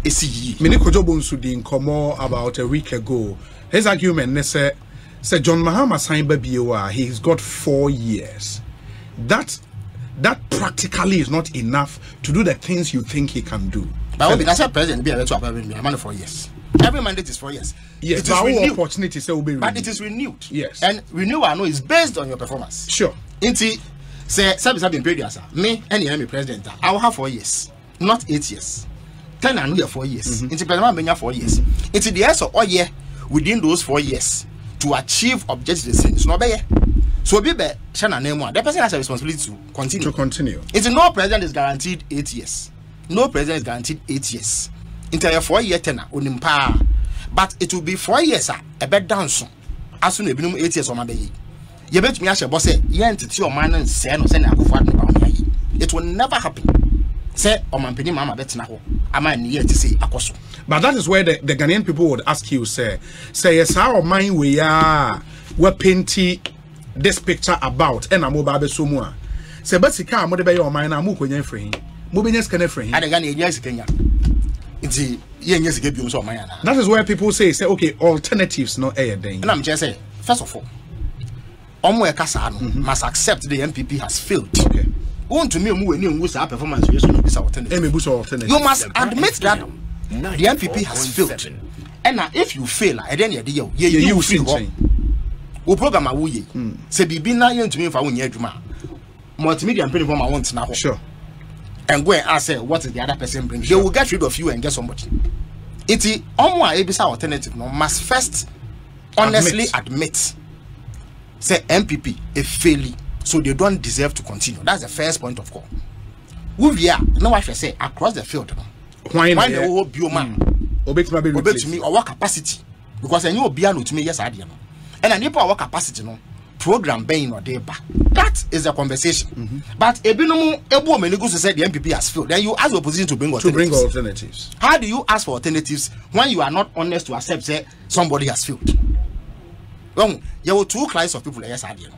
Miniko Jobunsu didn't come more about a week ago. His argument said John Mahama signed Babioa, he's got 4 years. That practically is not enough to do the things you think he can do. But that's a president be able to have 4 years. Every mandate is 4 years. Yes, it is renewed. Opportunity will be renewed. But it is renewed. Yes. And renewal I know is based on your performance. Sure. Inti say service have been paid as me any president. I will have 4 years, not 8 years. 10 and we are 4 years. Inti president been 4 years. Inti the years of all year within those 4 years to achieve objectives. No be so be shana name one. The person has a responsibility to continue. It's no president is guaranteed 8 years. No president is guaranteed 8 years. Into 4 year tenure onimpa. But it will be 4 years a bed down soon. As soon as 8 years on my baby. You bet me I shall boss it, your man and send or send it will never happen. Say or my penny mama bet now. Am I near to say akoso? But that is where the Ghanaian people would ask you, say yes, how mine we are painting this picture about and I'm mobile somewhere. Say but the car mother by your mind, I'm moving free. Moving yes can free. I got yes Kenya. It's the yes give you so my. That is where people say okay, alternatives no air thing. And I'm just saying, first of all, must accept the MPP has failed. Okay. To me, performance. You must admit that the MPP has failed. And now, if you fail, then you feel. We program a way. Say, be na to me if I won't hear Juma. Multimedia and penny for my own now. Sure. And go and ask what is the other person bring. They will get rid of you and get somebody. It's the alternative. No, must first honestly admit. Say MPP a failure, so they don't deserve to continue. That's the first point of call. We are now I should say across the field. Why the whole bioma obey to me or work capacity because I know Biano to me yes I did. And I need our capacity no program being or deba. That is the conversation. But a woman goes to say the MPP has failed. Then you ask the opposition to bring alternatives. How do you ask for alternatives when you are not honest to accept say somebody has failed? Well, there were two classes of people. Yes, I did.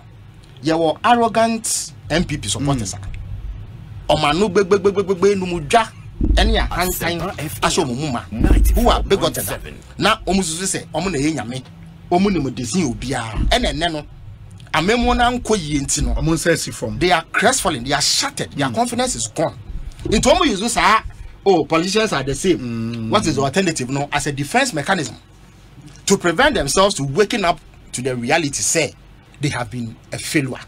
There were arrogant MPP supporters. Omanu numuja any who are bigoted. Now, almost say, Omune Yame, Omunum Disney Ubia, and then no. They are crestfallen, they are shattered, their confidence is gone. In Tomo you say, oh, politicians are the same. What is the alternative? No, as a defense mechanism to prevent themselves to waking up to the reality, say they have been a failure.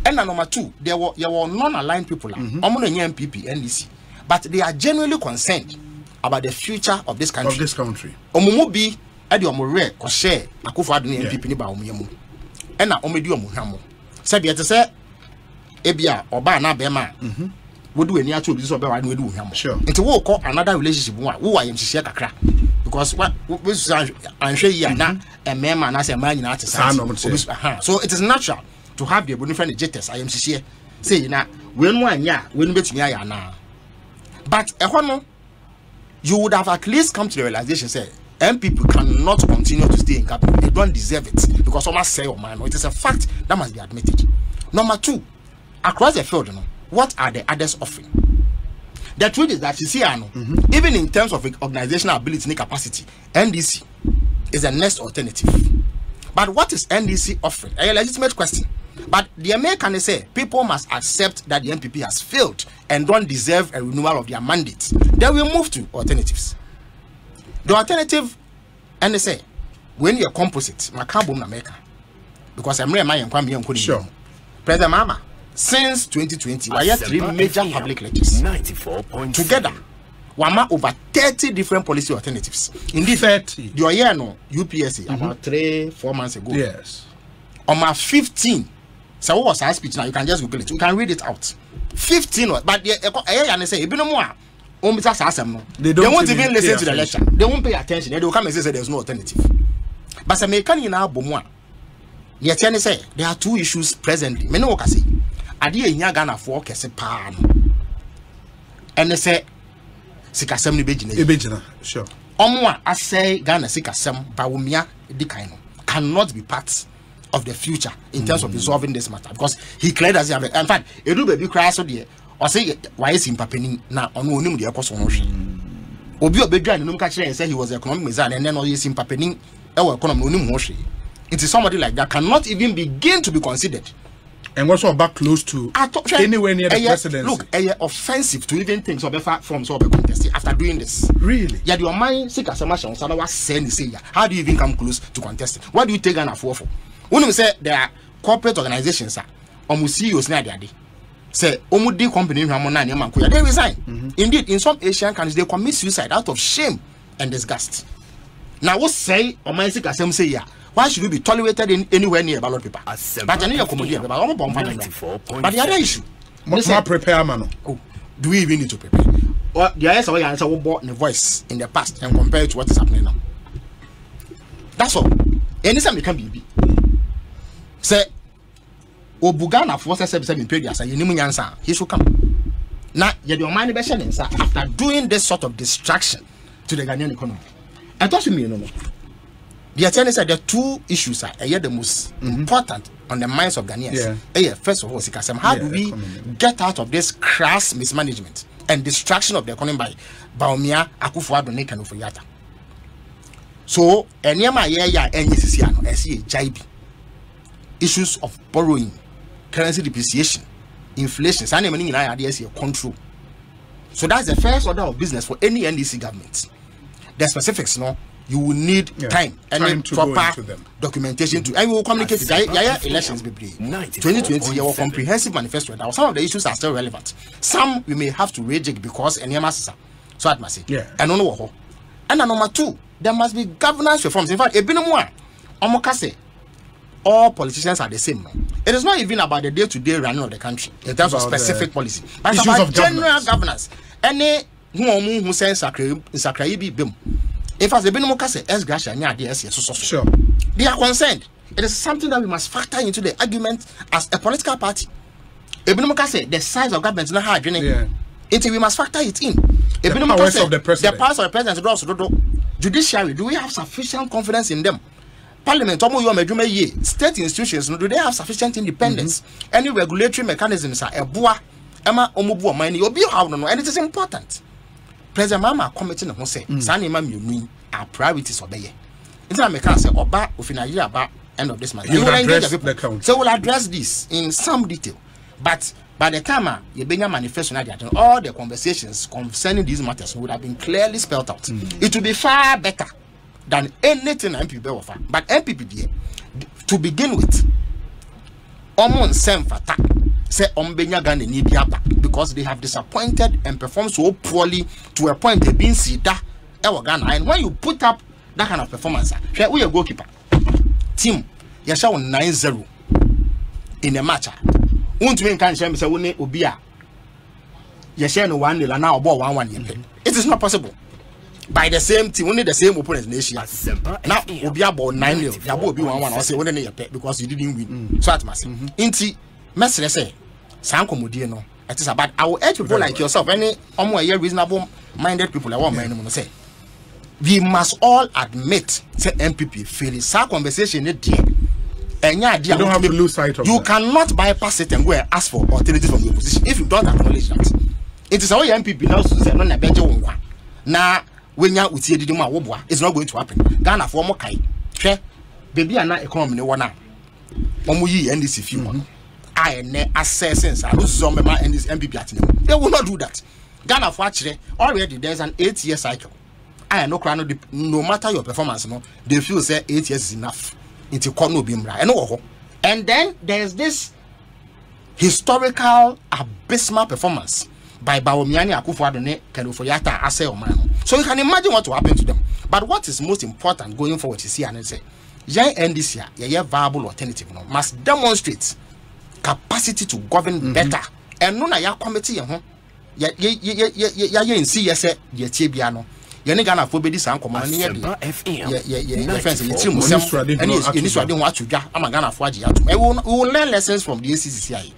And number two, there were non-aligned people, MPP, NDC, but they are genuinely concerned about the future of this country. Omumubi, Eddie Omure, or share, Akufa MPP Niba Omiamu, and now Omedi Omuhamu. Sabi at say, Ebia, Oba na Bema, would do any actual business of Bema, would do him. Sure. It's a walk another relationship, who I am to share a crack. Because what I'm sure you are not a man as a man in art. So it is natural to have the different jitters. I am here say now when one when bet me now. But you would have at least come to the realization say MPP cannot continue to stay in cabinet. They don't deserve it because someone say oh man, it is a fact that must be admitted. Number two, across the field, what are the others offering? The truth is that you see, even in terms of organizational ability and capacity, NDC is the next alternative. But what is NDC offering? A legitimate question. But the American say people must accept that the MPP has failed and don't deserve a renewal of their mandate. Then we move to alternatives. The alternative, and they say, when you're composite, Macabum America, because I'm sure. President Mahama. Since 2020, we have 3 major public lectures. Together, we have over 30 different policy alternatives. Indeed, 30. Your year no UPSA about 3-4 months ago. Yes. On my 15, so what was our speech now? You can just Google it. You can read it out. 15, but they say they won't even listen to the lecture. They won't pay attention. They will come and say there's no alternative. But some mechanic now, yet say there are 2 issues presently. Many workers say. Adi enya Ghana for kese pa no ene se sikasem ni begina sure omo a asay Ghana sikasem bawumia edikan no cannot be part of the future in terms of resolving this matter because he cleared as in fact edu baby cry so there or say why is him papening na ono onim de ekoso no hwe obi obedwa no ka kire say he was economic mizan and then all is him papening e wo economy onim ho hwe it is somebody like that cannot even begin to be considered. And what's back close to anywhere near the presidency? Look, offensive to even think so from so contest after doing this. Really? Yeah, your mind sick as a machine. So what saying say how do you even come close to contesting? What do you take an for? When you say there are corporate organizations, almost CEOs na they say omudi company they resign. Indeed, in some Asian countries they commit suicide out of shame and disgust. Now what say or my sick asem say ya? Why should you be tolerated in anywhere near ballot paper? But I need a comedy about all bomb. But the other issue, must prepare man. Oh, do we even need to prepare? Or the answer we answer what bought the voice in the past and compare it to what is happening now. That's all. Anytime you can be. Say Obugana forces himself in period as a answer. He should come. Now, you don't mind the after doing this sort of distraction to the Ghanaian economy. And touch me, no. The attorney said the two issues are the most important on the minds of Ghanaians. Yeah. First of all, how do we get out of this crass mismanagement and distraction of the economy by Baumia, Akufo-Addo, and Oforiatta? So, issues of borrowing, currency depreciation, inflation, control. So that's the first order of business for any NDC government. The specifics, no. You will need time and proper documentation to. And we will communicate. Elections be 2020, your comprehensive manifesto. Now, some of the issues are still relevant. Some we may have to reject because any massa. So I must say. Yeah. And no. And number two, there must be governance reforms. In fact, all politicians are the same. No? It is not even about the day-to-day running of the country in terms of specific policy. But it's about general governance. Any who sends Sakraibi Bim. In fact, the Benumokase S. Gracia and Yadi sure. They are concerned. It is something that we must factor into the argument as a political party. Benumokase, the size of government is not hard. Until we must factor it in. The powers of the president. The powers of the president also. Judiciary, do we have sufficient confidence in them? Parliament, state institutions, do they have sufficient independence? Any regulatory mechanisms are a boa, Emma Omubu money, you'll be how no, and it is important. President Mahama committee no say, Sani Mami our priorities obey. It's not make us say Oba within a year about end of this month. You will address the council. So we'll address this in some detail. But by the time you bring a manifesto, all the conversations concerning these matters would have been clearly spelled out. It would be far better than anything MPP offer. But MPP, to begin with, say because they have disappointed and performed so poorly to a point they being sida. And when you put up that kind of performance, we a goalkeeper team, you shall 9-0 in a match. It is not possible. By the same team, only the same opponents nation. Now, we are about 9-0. You will be 1-1. I say, only because you didn't win. So, at massive. Inti, Messi say, Sanko Mudiano. It is about. I will urge people like yourself, any reasonable minded people. I want my say. We must all admit, say MPP failed. Some conversation is there. And you don't have to lose sight of you cannot bypass it and go and ask for alternatives from the opposition if you don't acknowledge that. It is our MPP now to say, no, na beje one. Now, when you would see it's not going to happen. Ghana for more kai. Baby, and not economy one now. Omuyi and this if you want. I ne assessing I lose some member and this MPP at them. They will not do that. Ghana for actually already there's an 8-year cycle. I know no matter your performance, no, they feel say 8 years is enough. Into Kono Bimra. And then there's this historical abysmal performance by Baomiani Akufo-Addo and Oforiatta as a man. So you can imagine what will happen to them. But what is most important going forward is here and say, young NDC, a viable alternative, must demonstrate capacity to govern better. And no, ya committee, ya in CSA, ya Tibiano. Gana for bedi san command near the friends in the we will learn lessons from the ACCI.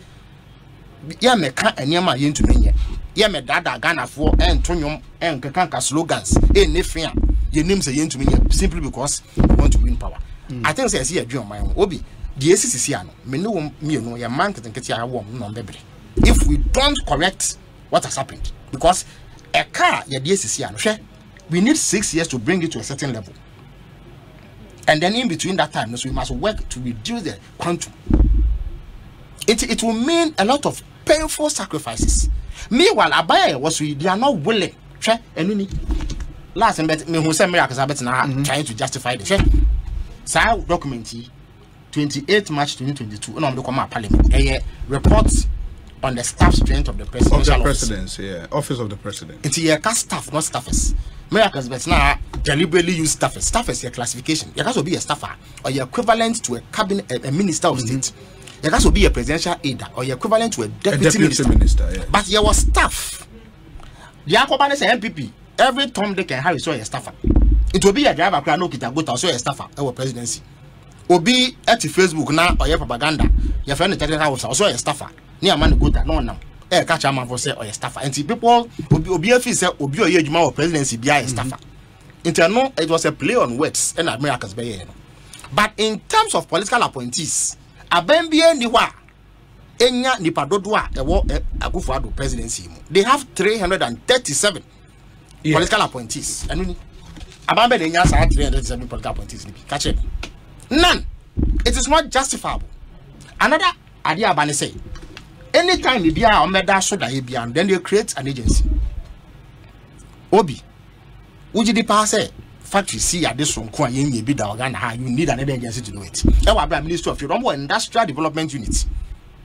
Ya meka enyama yentu menye. Ya me dada Ghana for and tonyum and kanka slogans. Nefia. Your name say yentu menye simply because we want to win power. I think say see a dream my own. Obi the ACCI no. Me no ya man ketia wom no bebre. If we don't correct what has happened, because a car ya the ACCI no we need 6 years to bring it to a certain level. And then in between that time, so we must work to reduce the quantum. It will mean a lot of painful sacrifices. Meanwhile, Abaya was they are not willing. Last time, me who said miracles are trying to justify the document 28 March 2022. No, Parliament. A report on the staff strength of the presidential presidency, office of the president. It's a staff, not staffers. Miracles, but now deliberately use staffers. Staffers your classification. You can also be a staffer or you're equivalent to a cabinet, a minister of state. You can also be a presidential aider or you're equivalent to a deputy minister. Yeah. But your staff, the Akobane is MPP. Every Tom, Dick, and Harry saw a staffer. It will be a driver, Krano Kita, but also a staffer, our presidency. Will be at Facebook now or your propaganda. Your friend, the technical house, also a staffer. Near man, good, no, no. Catch a man for say or a staffer. And see, people will be a officer, will be a huge amount of presidency, be a staffer. Internal, it was a play on words and America's bay. But in terms of political appointees, a Bembie Niwa, Enya Nipadodwa, a Gufado presidency, they have 337 political appointees. And Abambe Nyas are 337 political appointees. Catch it. None. It is not justifiable. Another idea Bani say, anytime you be a Omeda so that you be and then you create an agency. Obi. Would you pass a factory see at this from Kwa Yin be the organ, you need another agency to do it. Our Ministry of Your Industrial Development Unit,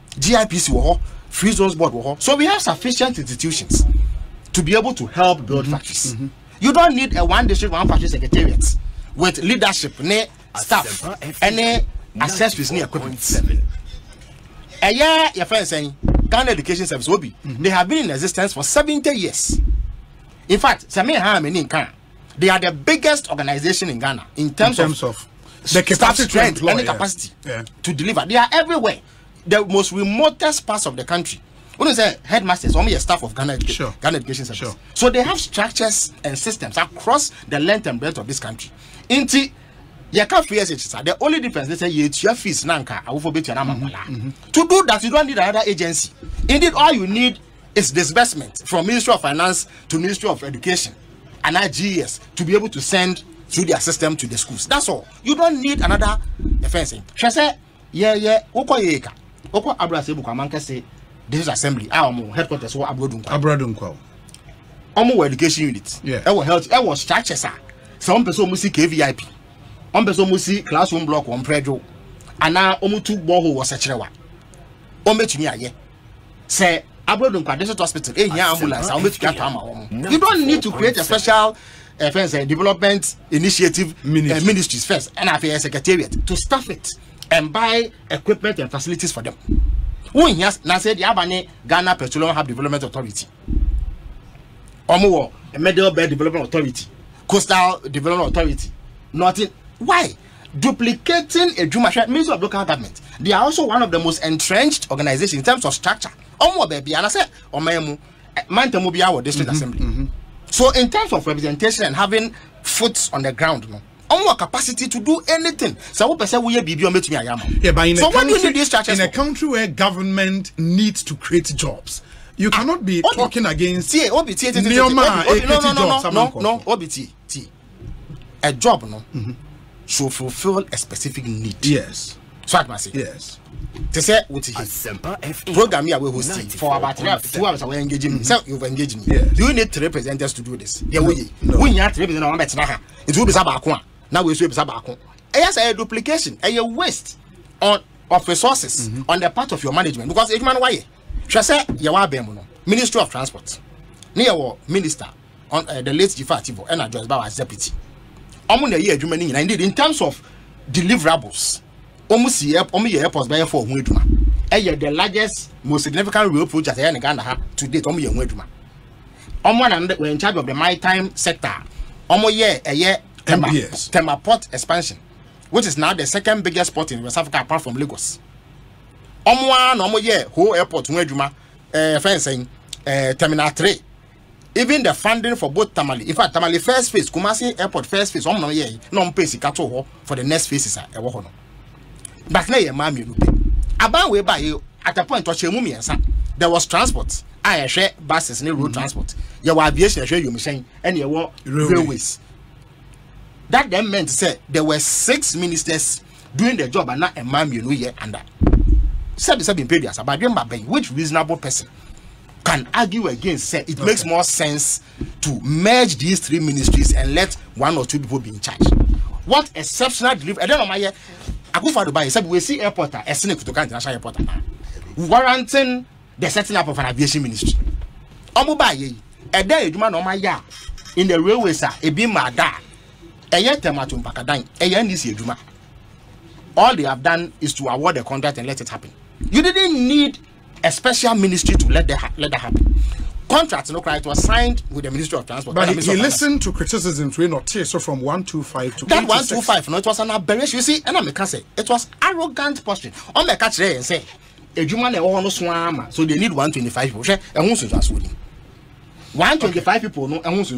GIPC war, Free Zones Board war. So we have sufficient institutions to be able to help build factories. You don't need a one district, one factory secretariat with leadership, staff, and accessories near equipment. A year, your friend saying, Ghana Education Service will be. They have been in existence for 70 years. In fact, they are the biggest organization in Ghana in terms of the capacity strength and the capacity to deliver. They are everywhere. The most remotest parts of the country. When you say headmasters, only a staff of Ghana Education Service. Sure. So they have structures and systems across the length and breadth of this country. The only difference they say your fees nanka to do that you don't need another agency. Indeed, all you need is disbursement from Ministry of Finance to Ministry of Education and IGS to be able to send through their system to the schools. That's all. You don't need another fencing. She said, Oko Abrase Bukamanka say this is assembly. Our headquarters were Abrodunko. Omo education unit. Yeah. Our health. Our structures are. Some person must see KVIP. One person must see classroom block on prejo. And now omu two borehole was a cherewa. Ome tunia ye. Say Abrodunko District Hospital. Eh here ambulance. You don't need to create a special development initiative ministries first and affairs secretariat to staff it and buy equipment and facilities for them. When yes, now said the Abane Ghana Petroleum Hub Development Authority, Omo a Middle Belt Development Authority, Coastal Development Authority. Nothing. Why? Duplicating a Jumasha Ministry of Local Government. They are also one of the most entrenched organizations in terms of structure. Omo baby, and I said, Omemu, Mantamubia or District Assembly. So in terms of representation and having foot on the ground, no capacity to do anything. So what person will be me? Yeah, but in so what do you need these structures in a country where government needs to create jobs, you cannot be talking against a job should fulfill a specific need. Yes. So I must say yes. To say what is program here we host for about 2 hours we engaging me. So you've engaged me. Yes. Do you need 3 presenters to do this? Yeah, we need 3 presenters on betina. It will be sabakwa. Now we will be sabakwa. Yes, a duplication, a waste of resources on the part of your management because human why? She say yawa bemuno. Ministry of Transport. Near minister on the late Jifativo and addressed by as deputy. Indeed, in terms of deliverables, almost airports by for the largest, most significant rail project in Ghana to date. We're in charge of the maritime sector. Tema port expansion, which is now the second biggest port in West Africa apart from Lagos. Whole airport fencing Terminal 3. Even the funding for both Tamale, in fact, Tamale first phase, Kumasi Airport first phase, no pay for the next phases. But now, about way by you at a point, there was transport. I share buses and road transport. Your aviation, you machine, and your railways. That then meant to say there were 6 ministers doing the job and not a man you know and that. Said the same period, but which reasonable person can argue against say it makes more sense to merge these 3 ministries and let 1 or 2 people be in charge. What exceptional delivery? I don't know my I go for Dubai. Said we see airport a scenic to international airport warranting the setting up of an aviation ministry. Omubaye a day man on my in the railways a be mada All they have done is to award the contract and let it happen. You didn't need a special ministry to let that happen. Contract, no cry, it was signed with the Ministry of Transport. But he listened to criticism to not so from 125 to 125. No, it was an aberration. You see, and I can say it was arrogant posturing. On the catch and say, a human no swam, so they need 125 people. And who's 125 people, no, and who's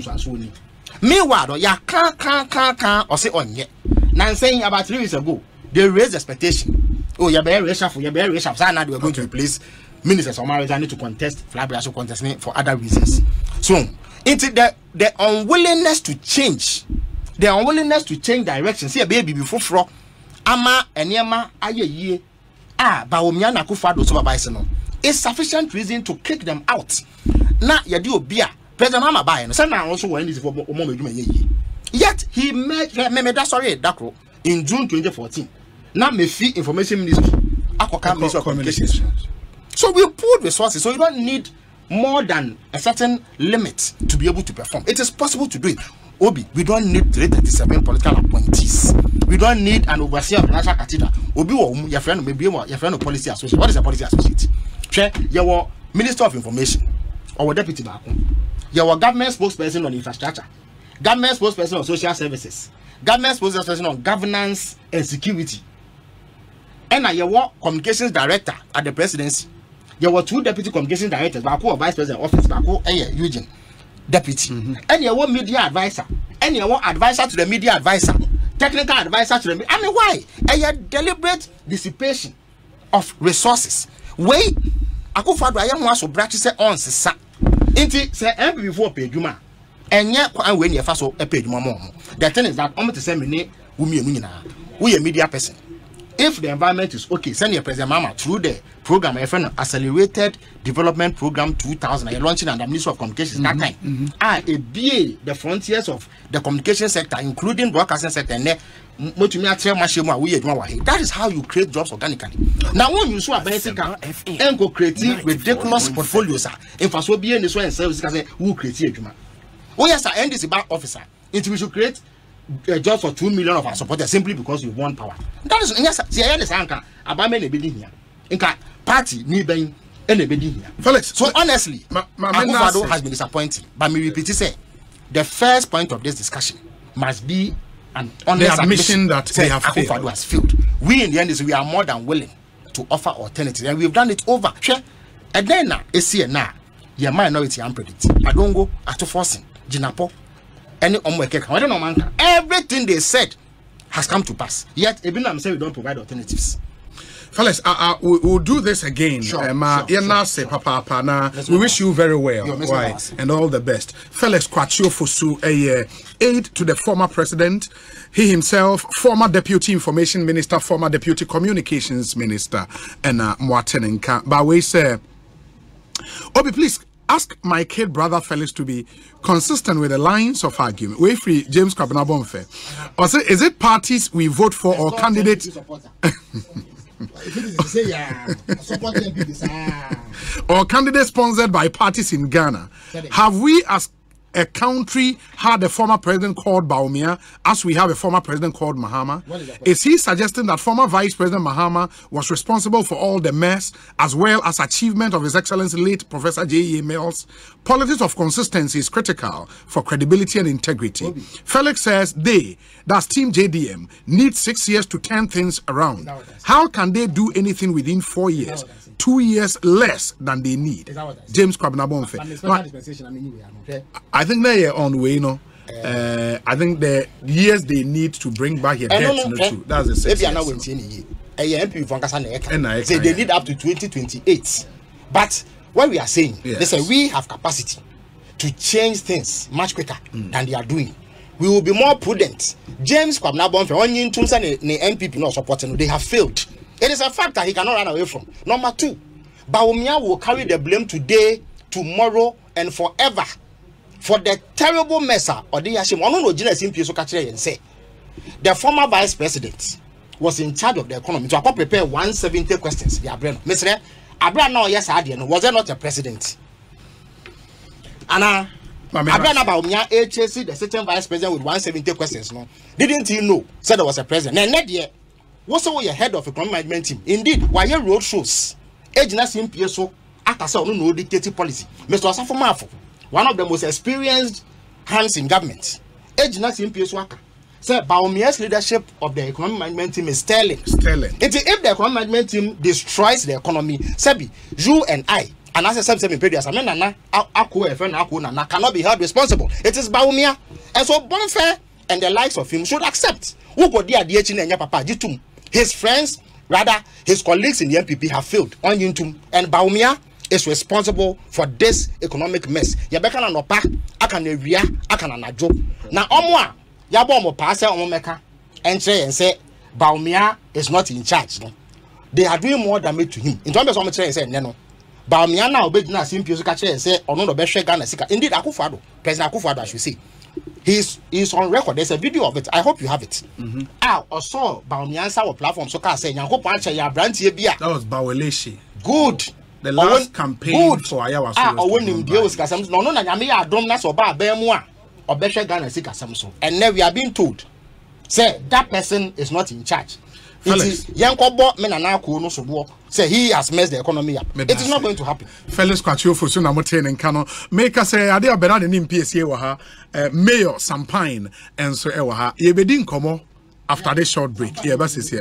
meanwhile, ya can't or say on yet. Now saying about 3 weeks ago, they raised expectation. Oh, you're very reshuffle, you're very reshuffle. So now we're going to replace ministers of marriage. I need to contest Flabriaso contesting for other reasons. So, into the unwillingness to change, direction. See a baby before fro, ama enyama aye ba omiana kufado supervisor no. It's sufficient reason to kick them out. Na yadi obia President Mahama buy no. Say na also when this for yet he made that in June 2014. Now me fee information ministry akoka ministry of communications. So we put resources, so you don't need more than a certain limit to be able to perform. It is possible to do it. Obi, we don't need 337 political appointees. We don't need an overseer of the national cathedral. Obi, your friend of policy associate. What is a policy associate? Your Minister of Information or deputy back. Your government spokesperson on infrastructure, government spokesperson on social services, government spokesperson on governance and security. And your communications director at the presidency. There were 2 deputy communications directors, Bako vice president office, Bako Eugene, deputy. And your media advisor, and your advisor to the media advisor, technical advisor to the media. I mean, why? A deliberate dissipation of resources. Wait, Akufado I am also practice on sa. Inti say every before pay juma. And yet, when you first a page more. The thing is that almost the same minute, we a media person. If the environment is okay, send your President Mahama through the program, Accelerated Development Program 2000, you're launching under the Ministry of Communications that time. A BA, the frontiers of the communication sector, including broadcasting sector, that is how you create jobs organically. Now, when you saw a basic and go creating ridiculous portfolios, in fact, so be in this way and services, who create a oh, yes, I end this about officer. It we should create jobs for 2 million of our supporters simply because you want power. That is yes, party me being Felix. So honestly, Akufado has been disappointing. But me repeat say the first point of this discussion must be an honest admission that they have Akufado has failed. We in the end we are more than willing to offer alternatives, and we've done it over. And then now, your minority unpredictable. Adongo, Atoforcing, Jinapo. Everything they said has come to pass. Yet, even I'm saying we don't provide alternatives. Felix, we'll do this again. Sure. We wish you very well. Why? And all the best. Felix Kwakye Ofosu, aide to the former president, he himself, former deputy information minister, former deputy communications minister, and Mwatenenka. But we say, Obi, please. Ask my kid brother Felix to be consistent with the lines of argument. Wait for James Kabonfe. Or say, is it parties we vote for or candidates? Or candidates sponsored by parties in Ghana? Have we as a country had a former president called Bawumia as we have a former president called Mahama? Is he suggesting that former Vice President Mahama was responsible for all the mess as well as achievement of His Excellency late Professor J.E. Mills? Politics of consistency is critical for credibility and integrity. Felix says that's Team JDM, need 6 years to turn things around. How can they do anything within 4 years? 2 years less than they need. James Kwabena. I think they are on the way, I think the years they need to bring back a debt to that's the 6 years. They need up to 2028. But what we are saying, they say we have capacity to change things much quicker than they are doing. We will be more prudent. James Kwabena only MPP not supporting, they have failed. It is a fact that he cannot run away from. Number 2, Bawumia will carry the blame today, tomorrow, and forever for the terrible mess or the Yashim. The former vice president was in charge of the economy to prepare 170 questions. Mr. Abraham, no, yes, I didn't. Was there not a president? Anna. Abena Baumia HSC, the sitting vice president with 170 questions. No, didn't you know? Said there was a president. And not yet. What's your head of economic management team? Indeed, why your road shows? Agency MPSO, after no dictative policy. Mr. Asafo Mafo, one of the most experienced hands in government. Agency MPSO. Sir, Baumia's leadership of the economic management team is sterling. If the economic management team destroys the economy, Sebi, you and I, and as I said, cannot be held responsible. It is Baumia. And so Bonfair and the likes of him should accept. Who got the DH and Papa Jitum? His friends, rather, his colleagues in the MPP have failed on Yintum. And Baumia is responsible for this economic mess. Yabeka no pa, akana ria, akana najo. Na omwa, yabo mo pase omomeka, and say Baumia is not in charge. No? They are doing more damage to him. In terms of what I'm saying, no. Baumia now be na simple and say ono no be share Ghana sika. Indeed, Akufo-Addo, President Akufo-Addo, I should say. He's on record. There's a video of it. I hope you have it. I saw Baumia our platform so can say Yanko Pancha ya brand here bia. That was Baweleshi. Good. The last campaign good. For Ayawa. When him deal with Kasam. No, na nyame ya dom na so ba bemwa. Obeshe Ghana sika samso. And now we are being told, say that person is not in charge. It is Yankobo Menanako no so say he has messed the economy up. It is not going to happen. Felix Kwakye Ofosu na moten en kano make us say ade obera de nim PSA wa ha mayor Sampine enso e wa ha ye bedi nkomo after this short break ye ba sisi